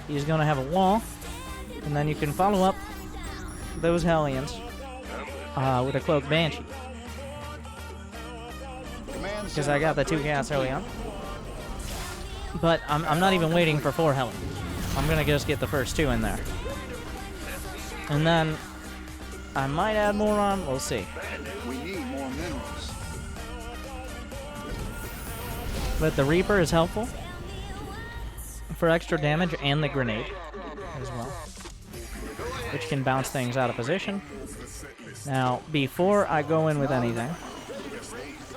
He's going to have a wall, and then you can follow up those Hellions with a Cloaked Banshee. Because I got the 2 gas early on. But I'm not even waiting for 4 Hellions. I'm going to just get the first 2 in there. And then I might add more on, we'll see. We need more minerals. But the Reaper is helpful for extra damage and the grenade as well, which can bounce things out of position. Now, before I go in with anything,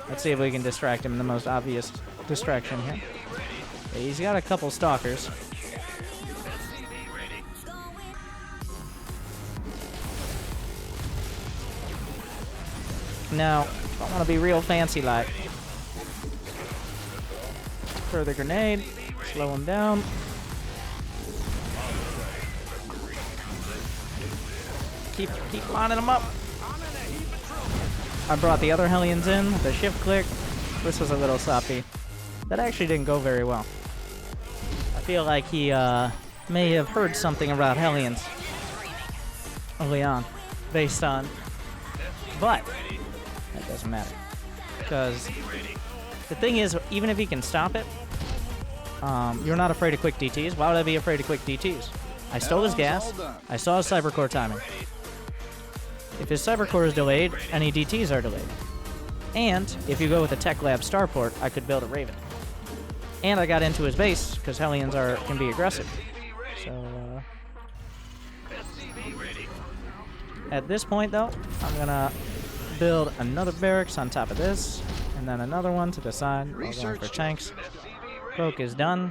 let's see if we can distract him. The most obvious distraction here. He's got a couple stalkers. Now, I want to be real fancy like. Further grenade. Slow him down. Keep lining them up. I brought the other Hellions in, the shift click. This was a little sloppy. That actually didn't go very well. I feel like he may have heard something about Hellions early on, based on. But that doesn't matter. Because the thing is, even if he can stop it, you're not afraid of quick DTs. Why would I be afraid of quick DTs? I stole his gas. I saw his cybercore timing. If his cybercore is delayed, any DTs are delayed. And if you go with a Tech Lab starport, I could build a Raven. And I got into his base because Hellions can be aggressive. So at this point, though, I'm gonna build another barracks on top of this, and then another one to the side. We're going for tanks. Poke is done.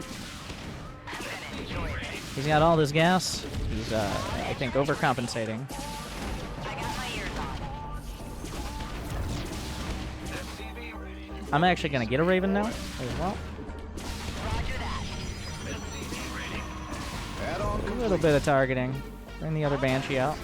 He's got all this gas. He's, I think, overcompensating. I'm actually going to get a Raven now as well. A little bit of targeting. Bring the other Banshee out.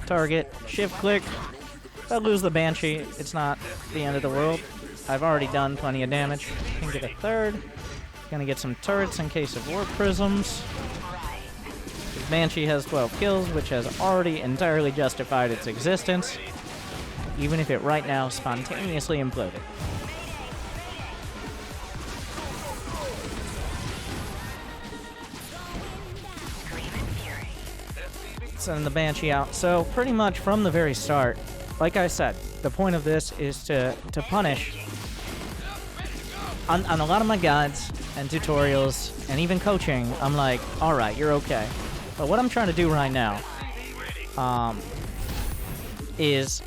Target. Shift click. If I lose the Banshee, it's not the end of the world. I've already done plenty of damage. Can get a third. Gonna get some turrets in case of Warp Prisms. His Banshee has 12 kills, which has already entirely justified its existence, even if it right now spontaneously imploded. Sending the Banshee out. So pretty much from the very start, like I said, the point of this is to punish. On a lot of my guides and tutorials and even coaching, I'm like, alright, you're okay. But what I'm trying to do right now is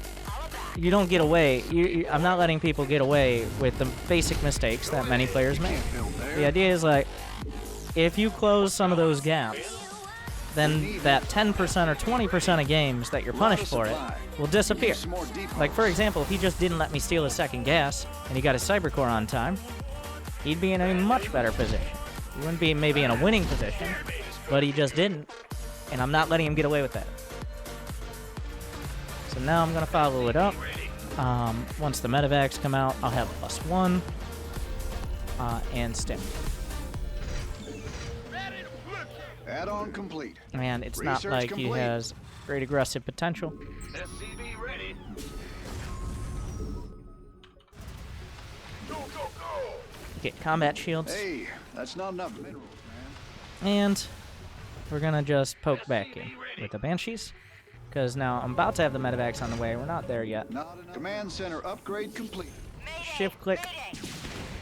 you don't get away. I'm not letting people get away with the basic mistakes that many players make. The idea is like, if you close some of those gaps, then that 10% or 20% of games that you're punished for it will disappear. Like, for example, if he just didn't let me steal his second gas and he got his cybercore on time, he'd be in a much better position. He wouldn't be maybe in a winning position, but he just didn't, and I'm not letting him get away with that. So now I'm going to follow it up. Once the medevacs come out, I'll have +1 and stim. Add-on complete. And it's not like complete. he has great aggressive potential. SCV ready. Go, go, go. Get combat shields. Hey, that's not enough minerals, man. And we're going to just poke back in with the Banshees. Because now I'm about to have the medevacs on the way. We're not there yet. Not enough. Command center upgrade complete. Shift click.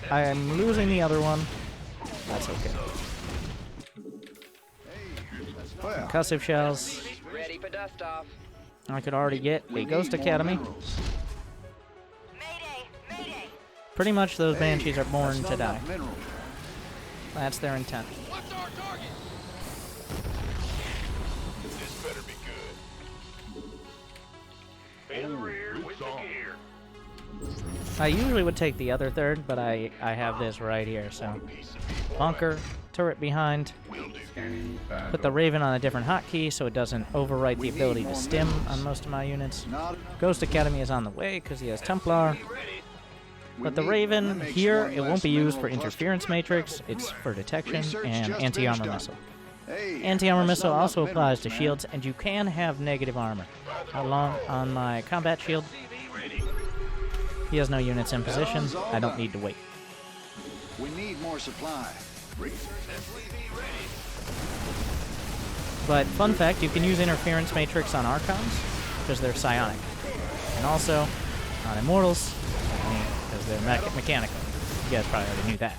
I am losing the other one. That's okay. Well, Concussive shells. Ready for dust off. I could already get a Ghost Academy. Pretty much those Banshees are born to die. That's their intent. What's our target? This better be good. In the rear with the gear. I usually would take the other third, but I have this right here, so. Bunker, turret behind. Put the Raven on a different hotkey so it doesn't overwrite the ability to stim on most of my units. Ghost Academy is on the way because he has Templar. But the Raven here, it won't be used for interference matrix. It's for detection and anti-armor missile. Anti-armor missile also applies to shields, and you can have negative armor. Along on my combat shield, he has no units in position. I don't need to wait. We need more supply. But fun fact, you can use interference matrix on Archons because they're psionic, and also on Immortals because they're mechanical. You guys probably already knew that.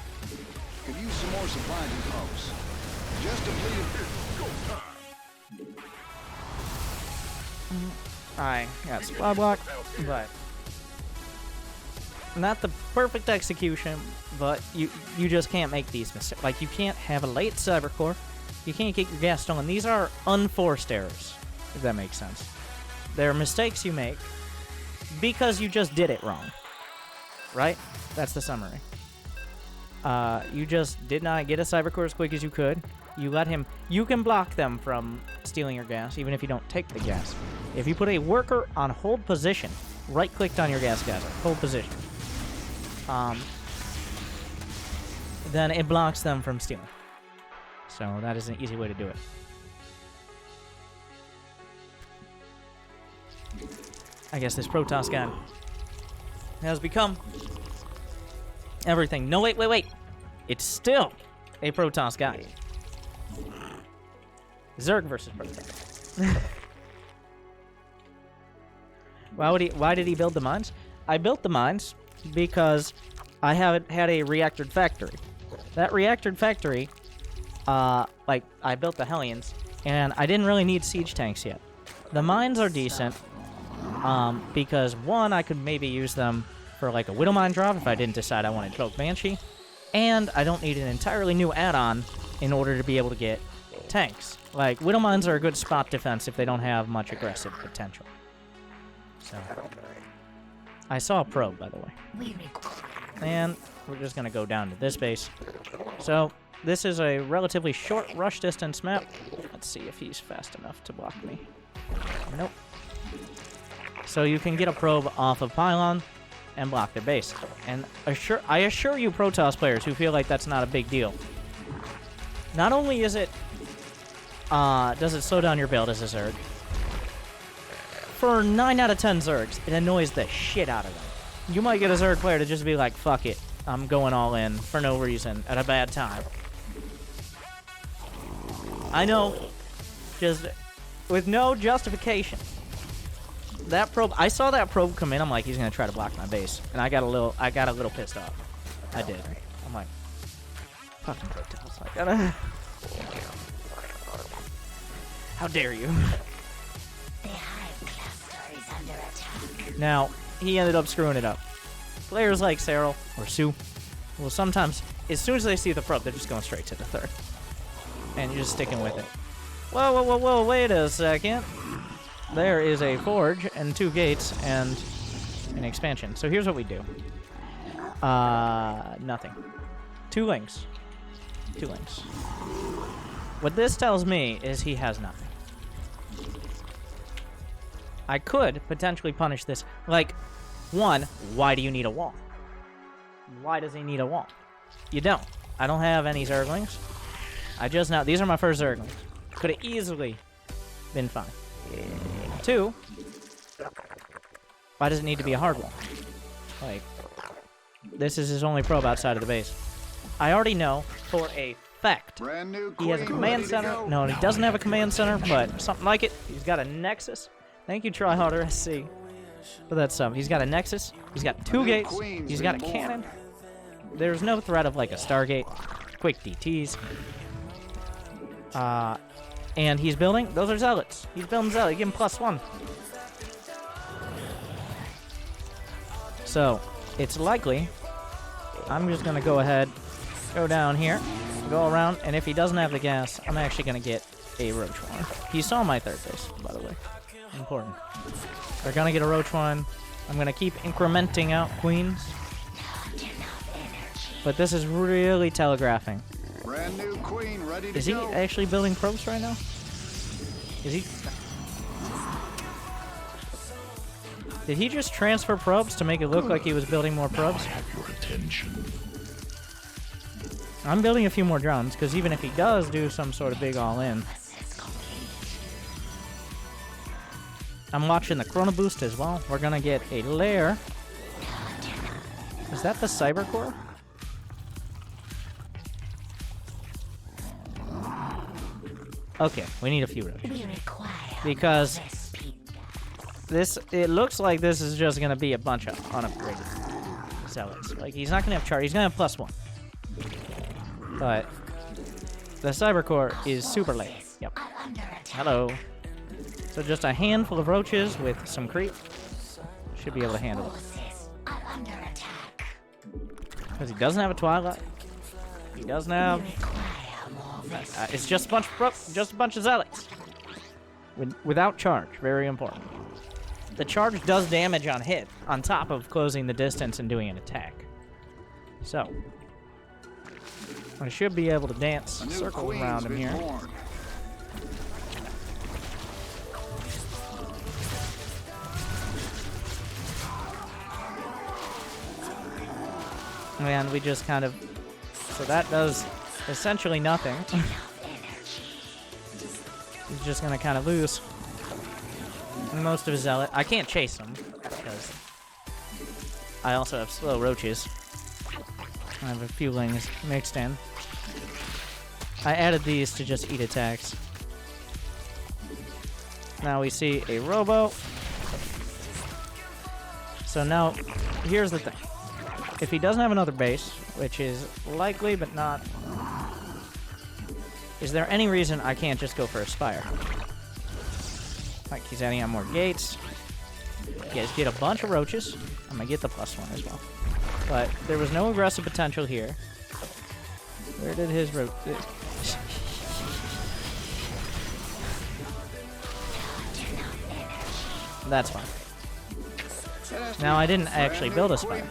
Could use some more supplies and folks. Just depleted. I got supply block, but not the perfect execution, but you just can't make these mistakes. Like, you can't have a late cyber core. You can't get your gas stolen. These are unforced errors, if that makes sense. They're mistakes you make because you just did it wrong. Right? That's the summary. You just did not get a cyber core as quick as you could. You let him... You can block them from stealing your gas, even if you don't take the gas. If you put a worker on hold position, right-clicked on your gas geyser, hold position, then it blocks them from stealing. So that is an easy way to do it. I guess this Protoss gun has become everything. No, wait. It's still a Protoss guy. Zerg versus Protoss. Why did he build the mines? I built the mines because I had a reactored factory. That reactored factory, like, I built the Hellions, and I didn't really need siege tanks yet. The mines are decent, because, one, I could maybe use them for, like, a Widow Mine drop if I didn't decide I wanted Cloak Banshee, and I don't need an entirely new add-on in order to be able to get tanks. Like, Widow Mines are a good spot defense if they don't have much aggressive potential. So, I saw a probe, by the way. And we're just going to go down to this base. So, this is a relatively short rush distance map. Let's see if he's fast enough to block me. Nope. So you can get a probe off of Pylon and block their base. And I assure you Protoss players who feel like that's not a big deal. Not only is it, does it slow down your build as a Zerg, for 9 out of 10 Zergs, it annoys the shit out of them. You might get a Zerg player to just be like, fuck it, I'm going all in for no reason at a bad time. I know, just with no justification. That probe, I saw that probe come in. I'm like, he's gonna try to block my base, and I got a little pissed off. I did. I'm like, fucking Protoss. I gotta. How dare you? Now, he ended up screwing it up. Players like Cyril or Sue will sometimes, as soon as they see the probe, they're just going straight to the third. And you're just sticking with it. Whoa, wait a second. There is a forge and 2 gates and an expansion. So here's what we do. Nothing. 2 links. 2 links. What this tells me is he has nothing. I could potentially punish this. Like, 1, why do you need a wall? Why does he need a wall? You don't. I don't have any Zerglings. These are my first Zerglings. Could have easily been fine. 2, why does it need to be a hard wall? Like, this is his only probe outside of the base. I already know for a fact he has a command center. No, he doesn't have a command center, but something like it. He's got a Nexus. Thank you, Tryharder SC, for that sub. He's got a Nexus. He's got 2 gates. He's got a cannon. There's no threat of, like, a Stargate. Quick DTs. And he's building... Those are Zealots. He's building Zealots. Give him +1. So, it's likely... I'm just going to go ahead, go down here, go around, and if he doesn't have the gas, I'm actually going to get a Roach one. He saw my third base, by the way. Important. They're going to get a Roach one. I'm going to keep incrementing out Queens. But this is really telegraphing. Brand new queen ready to Is he go. actually building probes right now? Is he? Did he just transfer probes to make it look like he was building more probes? I have your attention. I'm building a few more drones, because even if he does do some sort of big all-in... I'm watching the Chrono Boost as well. We're gonna get a lair. Is that the Cyber Core? Okay, we need a few roaches. Because it looks like this is just gonna be a bunch of unupgraded zealots. Like, he's not gonna have char, he's gonna have +1. But the Cyber Core is super late. Yep. Hello. So just a handful of roaches with some creep should be able to handle it. Because he doesn't have a Twilight. He doesn't have... it's just a bunch of zealots. Without charge. Very important. The charge does damage on hit, on top of closing the distance and doing an attack. So, I should be able to dance circles around him here. And we just kind of... So that does essentially nothing. He's just going to kind of lose most of his zealot. I can't chase him, because I also have slow roaches. I have a few lings mixed in. I added these to just eat attacks. Now we see a robo. So now, here's the thing. If he doesn't have another base, which is likely but not... Is there any reason I can't just go for a Spire? Like, he's adding on more gates. You guys get a bunch of roaches. I'm gonna get the +1 as well. But there was no aggressive potential here. Where did his roach... That's fine. Now, I didn't actually build a Spire.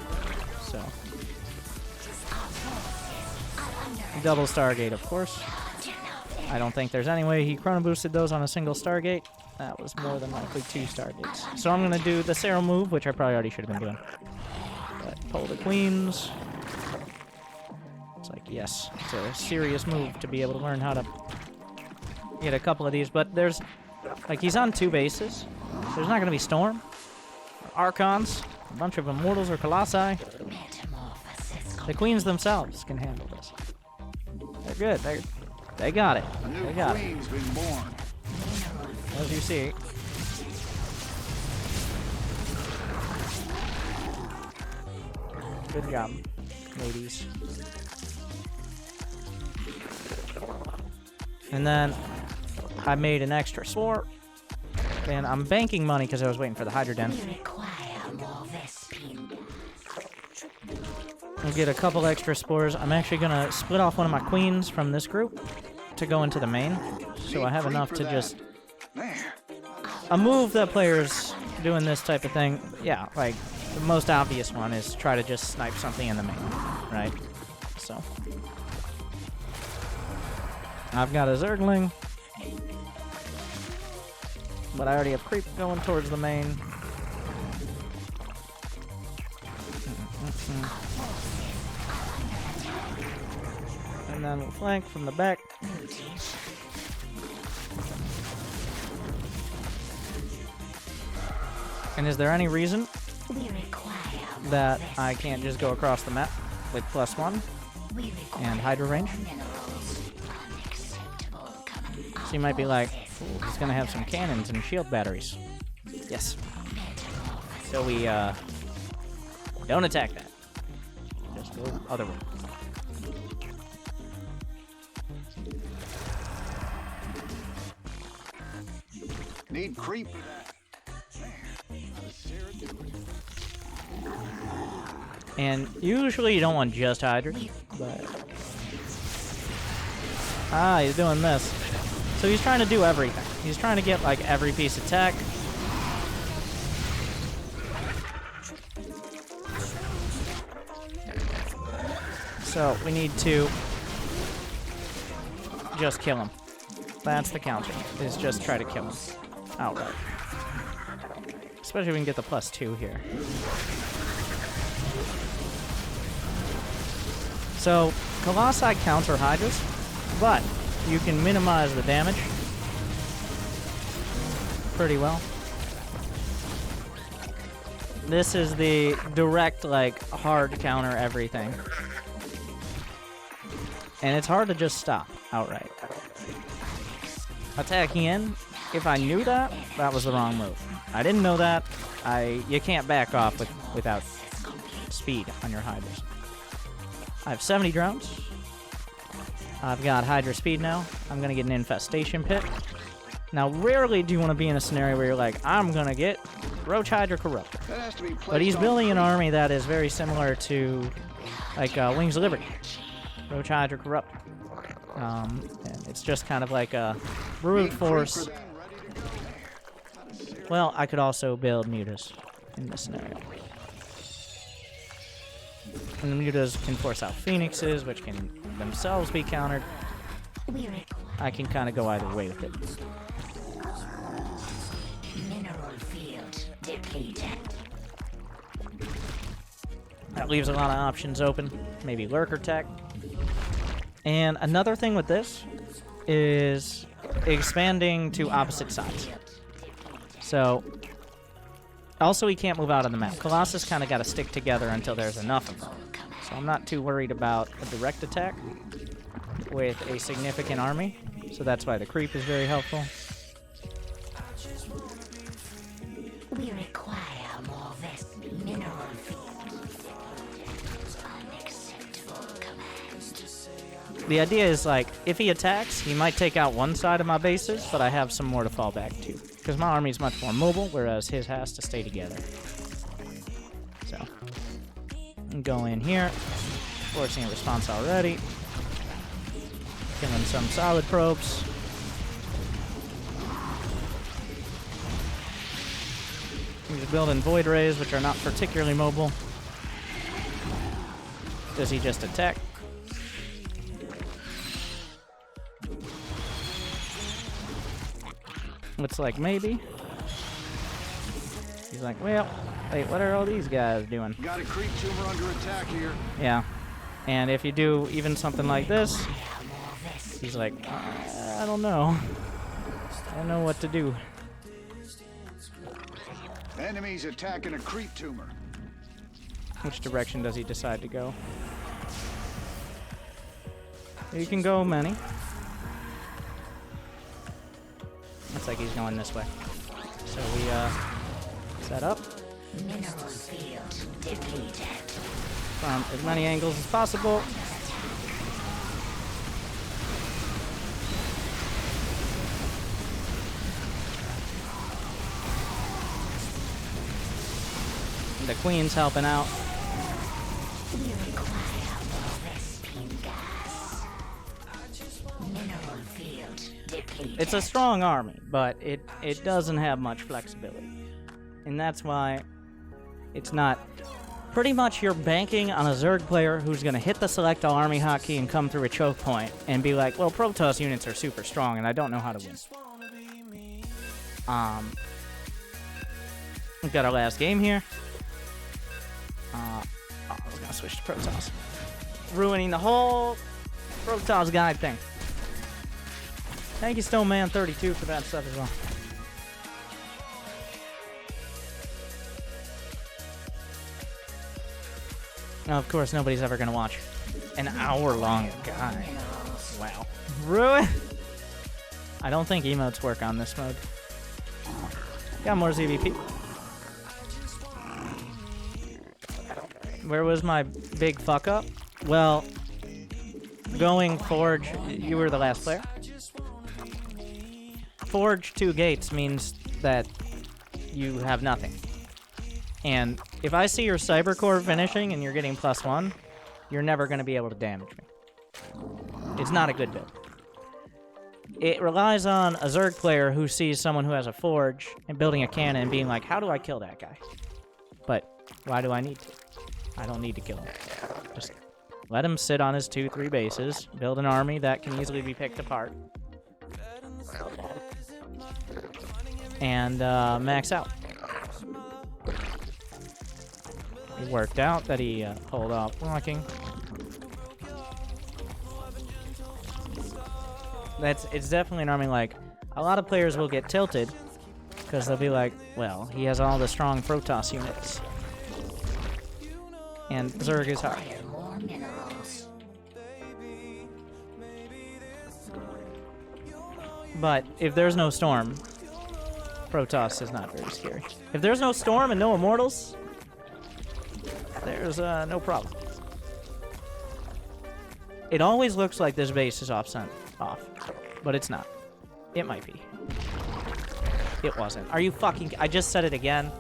So... Double Stargate, of course. I don't think there's any way he chrono boosted those on a single Stargate. That was more than likely 2 Stargates. So I'm going to do the Sarah move, which I probably already should have been doing. But pull the queens. It's like, yes, it's a serious move to be able to learn how to get a couple of these. But there's, like, he's on 2 bases. There's not going to be Storm, or Archons, a bunch of Immortals or Colossi. The queens themselves can handle this. They're good. They got it. They got it. Been born. As you see. Good job, ladies. And then I made an extra spore. And I'm banking money because I was waiting for the Hydra Den. I'll get a couple extra spores. I'm actually going to split off one of my queens from this group to go into the main. So I have enough to just... A move that players do in this type of thing, yeah, like, the most obvious one is try to just snipe something in the main, right? So. I've got a Zergling. But I already have creep going towards the main. And then we'll flank from the back. And is there any reason that I can't just go across the map with +1 and Hydra range? So you might be like, ooh, he's gonna have some cannons and shield batteries. Yes. So we don't attack that. Just go other way. Need creep. And usually you don't want just Hydra, but... Ah, he's doing this. So he's trying to do everything. He's trying to get, like, every piece of tech. So we need to just kill him. That's the counter, is just try to kill him outright. Especially if we can get the +2 here. So, Colossi counter Hydras, but you can minimize the damage pretty well. This is the direct, like, hard counter everything. And it's hard to just stop outright. Attacking in, if I knew that, that was the wrong move. I didn't know that. You can't back off without speed on your Hydras. I have 70 drones. I've got Hydra speed now. I'm going to get an infestation pit. Now, rarely do you want to be in a scenario where you're like, I'm gonna get Roach Hydra Corruptor. That has to be But he's placed on building an creep. army that is very similar to, like, Wings of Liberty. Roach Hydra Corruptor. And it's just kind of like a brute force. Well, I could also build mutas in this scenario. And the mutas can force out phoenixes, which can themselves be countered. I can kind of go either way with it. Mineral field depleted. That leaves a lot of options open. Maybe lurker tech. And another thing with this is expanding to opposite sides. So, also he can't move out of the map. Colossus kind of got to stick together until there's enough of them. So I'm not too worried about a direct attack with a significant army. So that's why the creep is very helpful. We require more vest mineral field. Unacceptable commands. The idea is, like, if he attacks, he might take out one side of my bases, but I have some more to fall back to. Because my army's much more mobile, whereas his has to stay together. So, go in here, forcing a response already. Killing some solid probes. He's building void rays, which are not particularly mobile. Does he just attack? Looks like maybe. He's like, well, wait, what are all these guys doing? Got a creep tumor under attack here. Yeah. And if you do even something like this, he's like, I don't know. I don't know what to do. Enemies attacking a creep tumor. Which direction does he decide to go? You can go many. Looks like he's going this way. So we set up Mineral field depleted. from as many angles as possible. The queen's helping out. We require more Vespine gas. Mineral field depleted. It's a strong army, but it doesn't have much flexibility. And that's why it's not... Pretty much you're banking on a Zerg player who's going to hit the select all army hotkey and come through a choke point and be like, well, Protoss units are super strong and I don't know how to win. We've got our last game here. We're going to switch to Protoss. Ruining the whole Protoss guide thing. Thank you, Stoneman32, for that stuff as well. Now, of course, nobody's ever going to watch an hour-long guide. Wow. Ruin! I don't think emotes work on this mode. Got more ZVP. Where was my big fuck-up? Well, going Forge, you were the last player. Forge 2 gates means that you have nothing. And if I see your Cybercore finishing and you're getting +1, you're never going to be able to damage me. It's not a good build. It relies on a Zerg player who sees someone who has a Forge and building a cannon and being like, how do I kill that guy? But why do I need to? I don't need to kill him. Just let him sit on his 2-3 bases, build an army that can easily be picked apart, and max out. It worked out that he pulled off blocking. It's definitely an army like a lot of players will get tilted because they'll be like, well, he has all the strong Protoss units. And Zerg is hard. More minerals. But if there's no storm, Protoss is not very scary. If there's no storm and no immortals, there's no problem. It always looks like this base is off, but it's not. It might be. It wasn't. Are you fucking... I just said it again.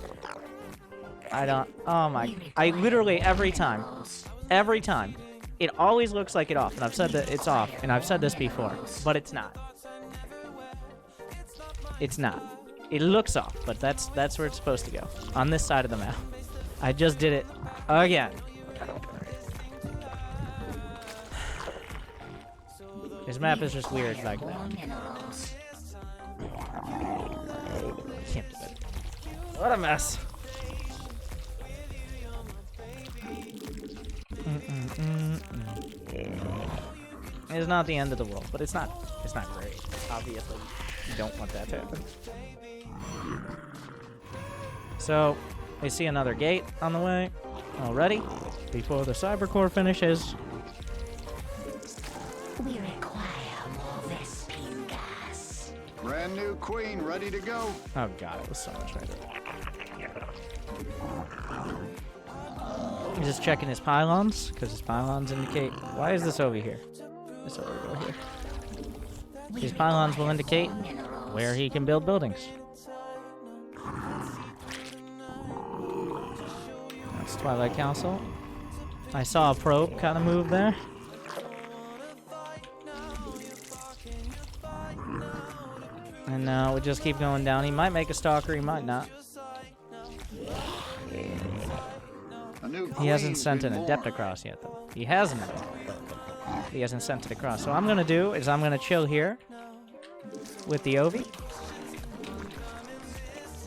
I don't... Oh my... I literally, every time, it always looks like it off, and I've said that it's off, and I've said this before, but it's not. It's not. It looks off, but that's where it's supposed to go. On this side of the map. I just did it again. This map is just weird like that. Can't do it. What a mess. It's not the end of the world, but it's not great. Obviously, you don't want that to happen. So, we see another gate on the way already before the cyber core finishes. We require more Vespine gas. Brand new queen ready to go. Oh god, it was so much better. He's just checking his pylons, because his pylons indicate... Why is this over here? This over here. His pylons will indicate where he can build buildings. That's Twilight Council. I saw a probe kind of move there. And now we just keep going down. He might make a stalker, he might not. He hasn't sent an adept across yet, though. He hasn't. He hasn't sent it across. So what I'm gonna do is I'm gonna chill here with the Ovi.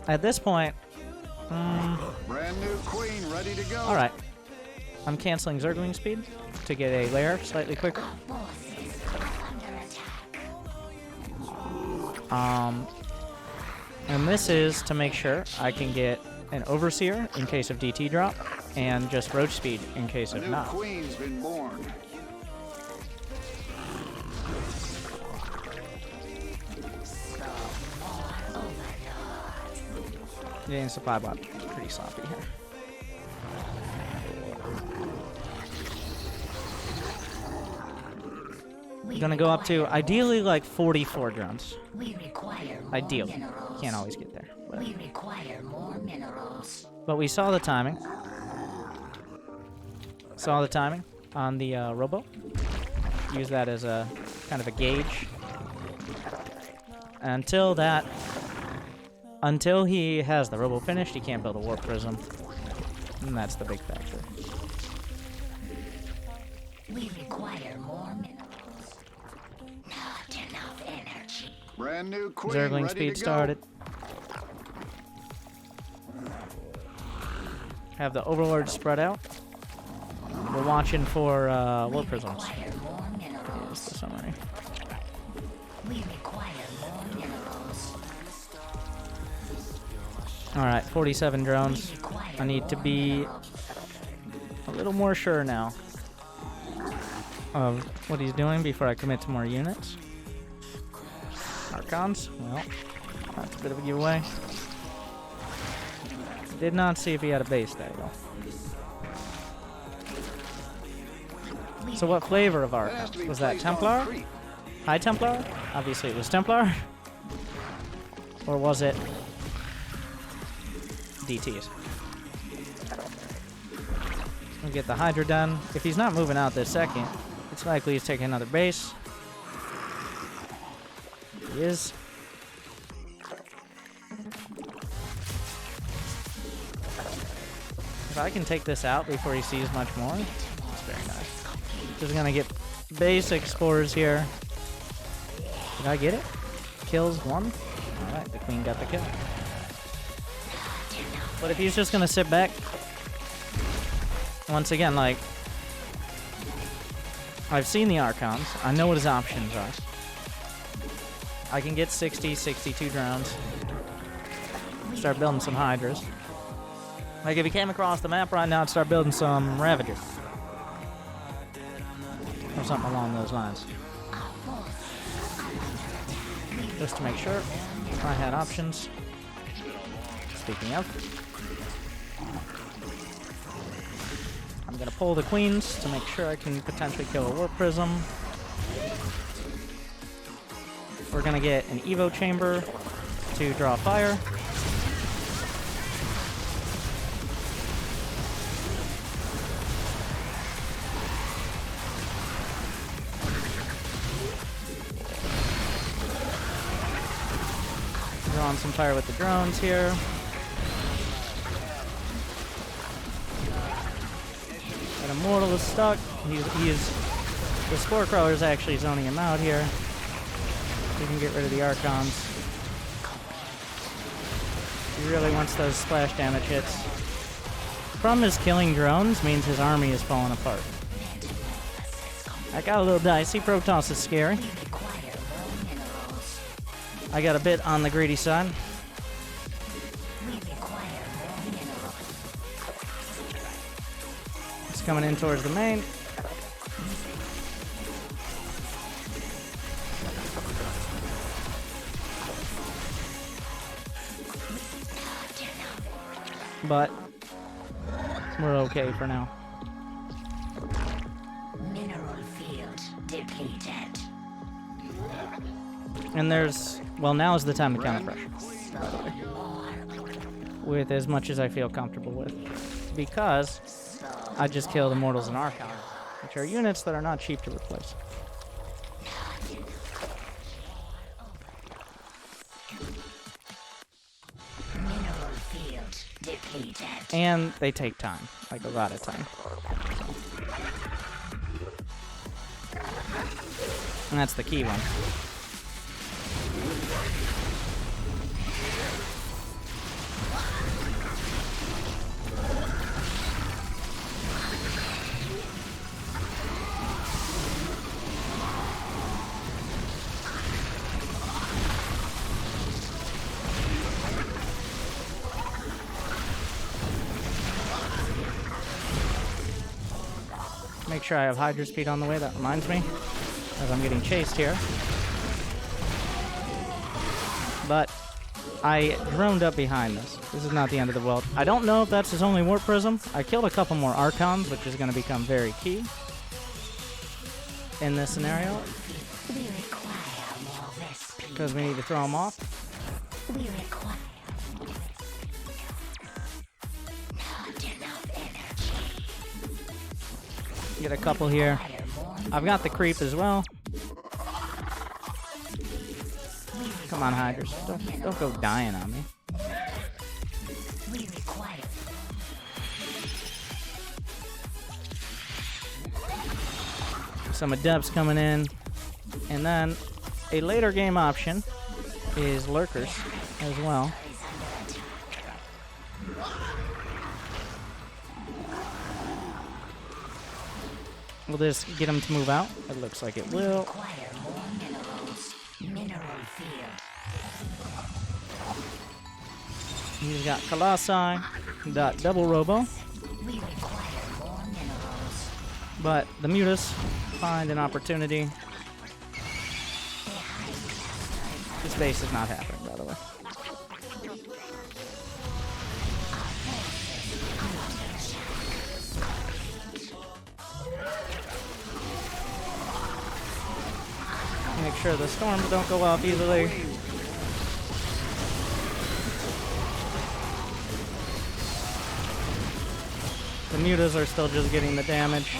At this point, Brand new queen ready to go. all right. I'm canceling Zergling speed to get a lair slightly quicker. And this is to make sure I can get an Overseer in case of DT drop, and just roach speed in case A of new not. queen's been born. Getting supply bot pretty sloppy here. Gonna go up to ideally like 44 drones. We require more Ideally. minerals. Can't always get there. We require more minerals. But we saw the timing. Saw the timing on the robo. Use that as a kind of a gauge. Until he has the robo finished, he can't build a warp prism. And that's the big factor. We require more minerals. Not enough energy. Brand new queen Zergling ready speed to go. started. Have the overlord spread out. We're watching for warp prisms. Require more minerals. Here's the summary. We require more minerals. Alright, 47 drones. We require I need to more be minerals. a little more sure now of what he's doing before I commit to more units. Archons? Well, that's a bit of a giveaway. Did not see if he had a base there, though. So what flavor of That has to Archons? be Was that placed on Templar? creep. High Templar? Obviously it was Templar. Or was it DTs? We'll get the Hydra done. If he's not moving out this second, it's likely he's taking another base. He is. If I can take this out before he sees much more, it's very nice. Just gonna get basic spores here. Did I get it? Kills one. Alright, the queen got the kill. But if he's just gonna sit back, once again, like, I've seen the Archons. I know what his options are. I can get 60, 62 drones. Start building some Hydras. Like, if he came across the map right now, I'd start building some Ravagers. Or something along those lines. Just to make sure I had options. Speaking of, I'm gonna pull the queens to make sure I can potentially kill a warp prism. We're gonna get an Evo chamber to draw fire. Drawing some fire with the drones here. That Immortal is stuck. The Spore Crawler is actually zoning him out here. We can get rid of the Archons. He really wants those splash damage hits. Problem is killing drones means his army is falling apart. I got a little dicey. Protoss is scary. I got a bit on the greedy side. It's coming in towards the main. But we're okay for now. Mineral field depleted. And there's, well, now is the time to counter pressure. With as much as I feel comfortable with. Because I just killed Immortals and Archons, which are units that are not cheap to replace. Mineral field depleted. And they take time, like a lot of time. And that's the key one. Make sure I have Hydra Speed on the way, that reminds me, as I'm getting chased here. But I droned up behind this. This is not the end of the world. I don't know if that's his only Warp Prism. I killed a couple more Archons, which is going to become very key in this scenario. We require more Vespene. Because we need to throw them off. We require not enough energy. Get a couple here. I've got the creep as well. Come on, Hydras. Don't go dying on me. We require Some Adepts coming in. And then a later game option is Lurkers as well. Will this get him to move out? It looks like it will. require more minerals. Mineral field. He's got Colossi, got double Robo, We require more minerals. but the Mutas find an opportunity. This base is not happening, by the way. Make sure the storms don't go off easily. The Mutas are still just getting the damage.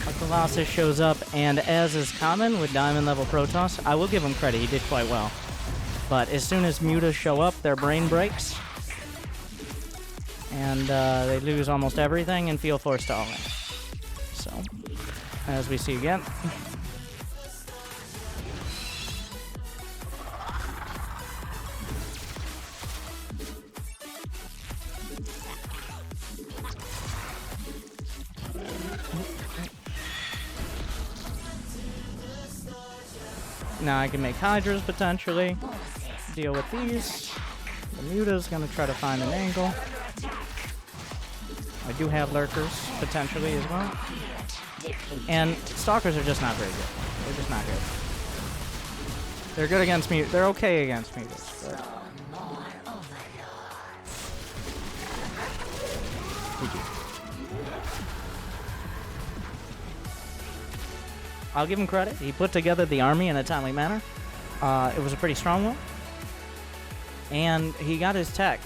A Colossus shows up, and as is common with Diamond level Protoss, I will give him credit, he did quite well. But as soon as Mutas show up, their brain breaks. And they lose almost everything and feel forced to all in. So, as we see again. Now I can make Hydras potentially. Deal with these. The Muta's gonna try to find an angle. I do have Lurkers potentially as well. And Stalkers are just not very good. They're just not good. They're good against me. They're okay against me. But I'll give him credit. He put together the army in a timely manner. It was a pretty strong one. And he got his tech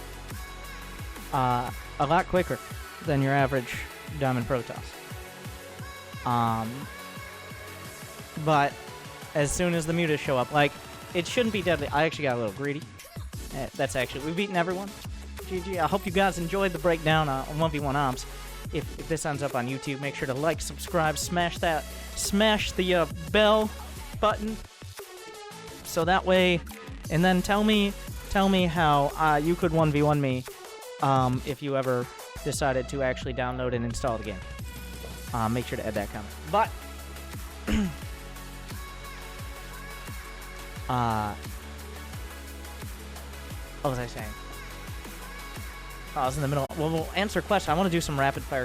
a lot quicker than your average Diamond Protoss. But as soon as the mutas show up, like, it shouldn't be deadly. I actually got a little greedy. That's actually, we've beaten everyone. GG. I hope you guys enjoyed the breakdown on 1v1 ops. If this ends up on YouTube, make sure to like, subscribe, smash the bell button, so that way, and then tell me how you could 1v1 me if you ever decided to actually download and install the game. Make sure to add that comment. But what was I saying? I was in the middle. Well, we'll answer questions. I want to do some rapid fire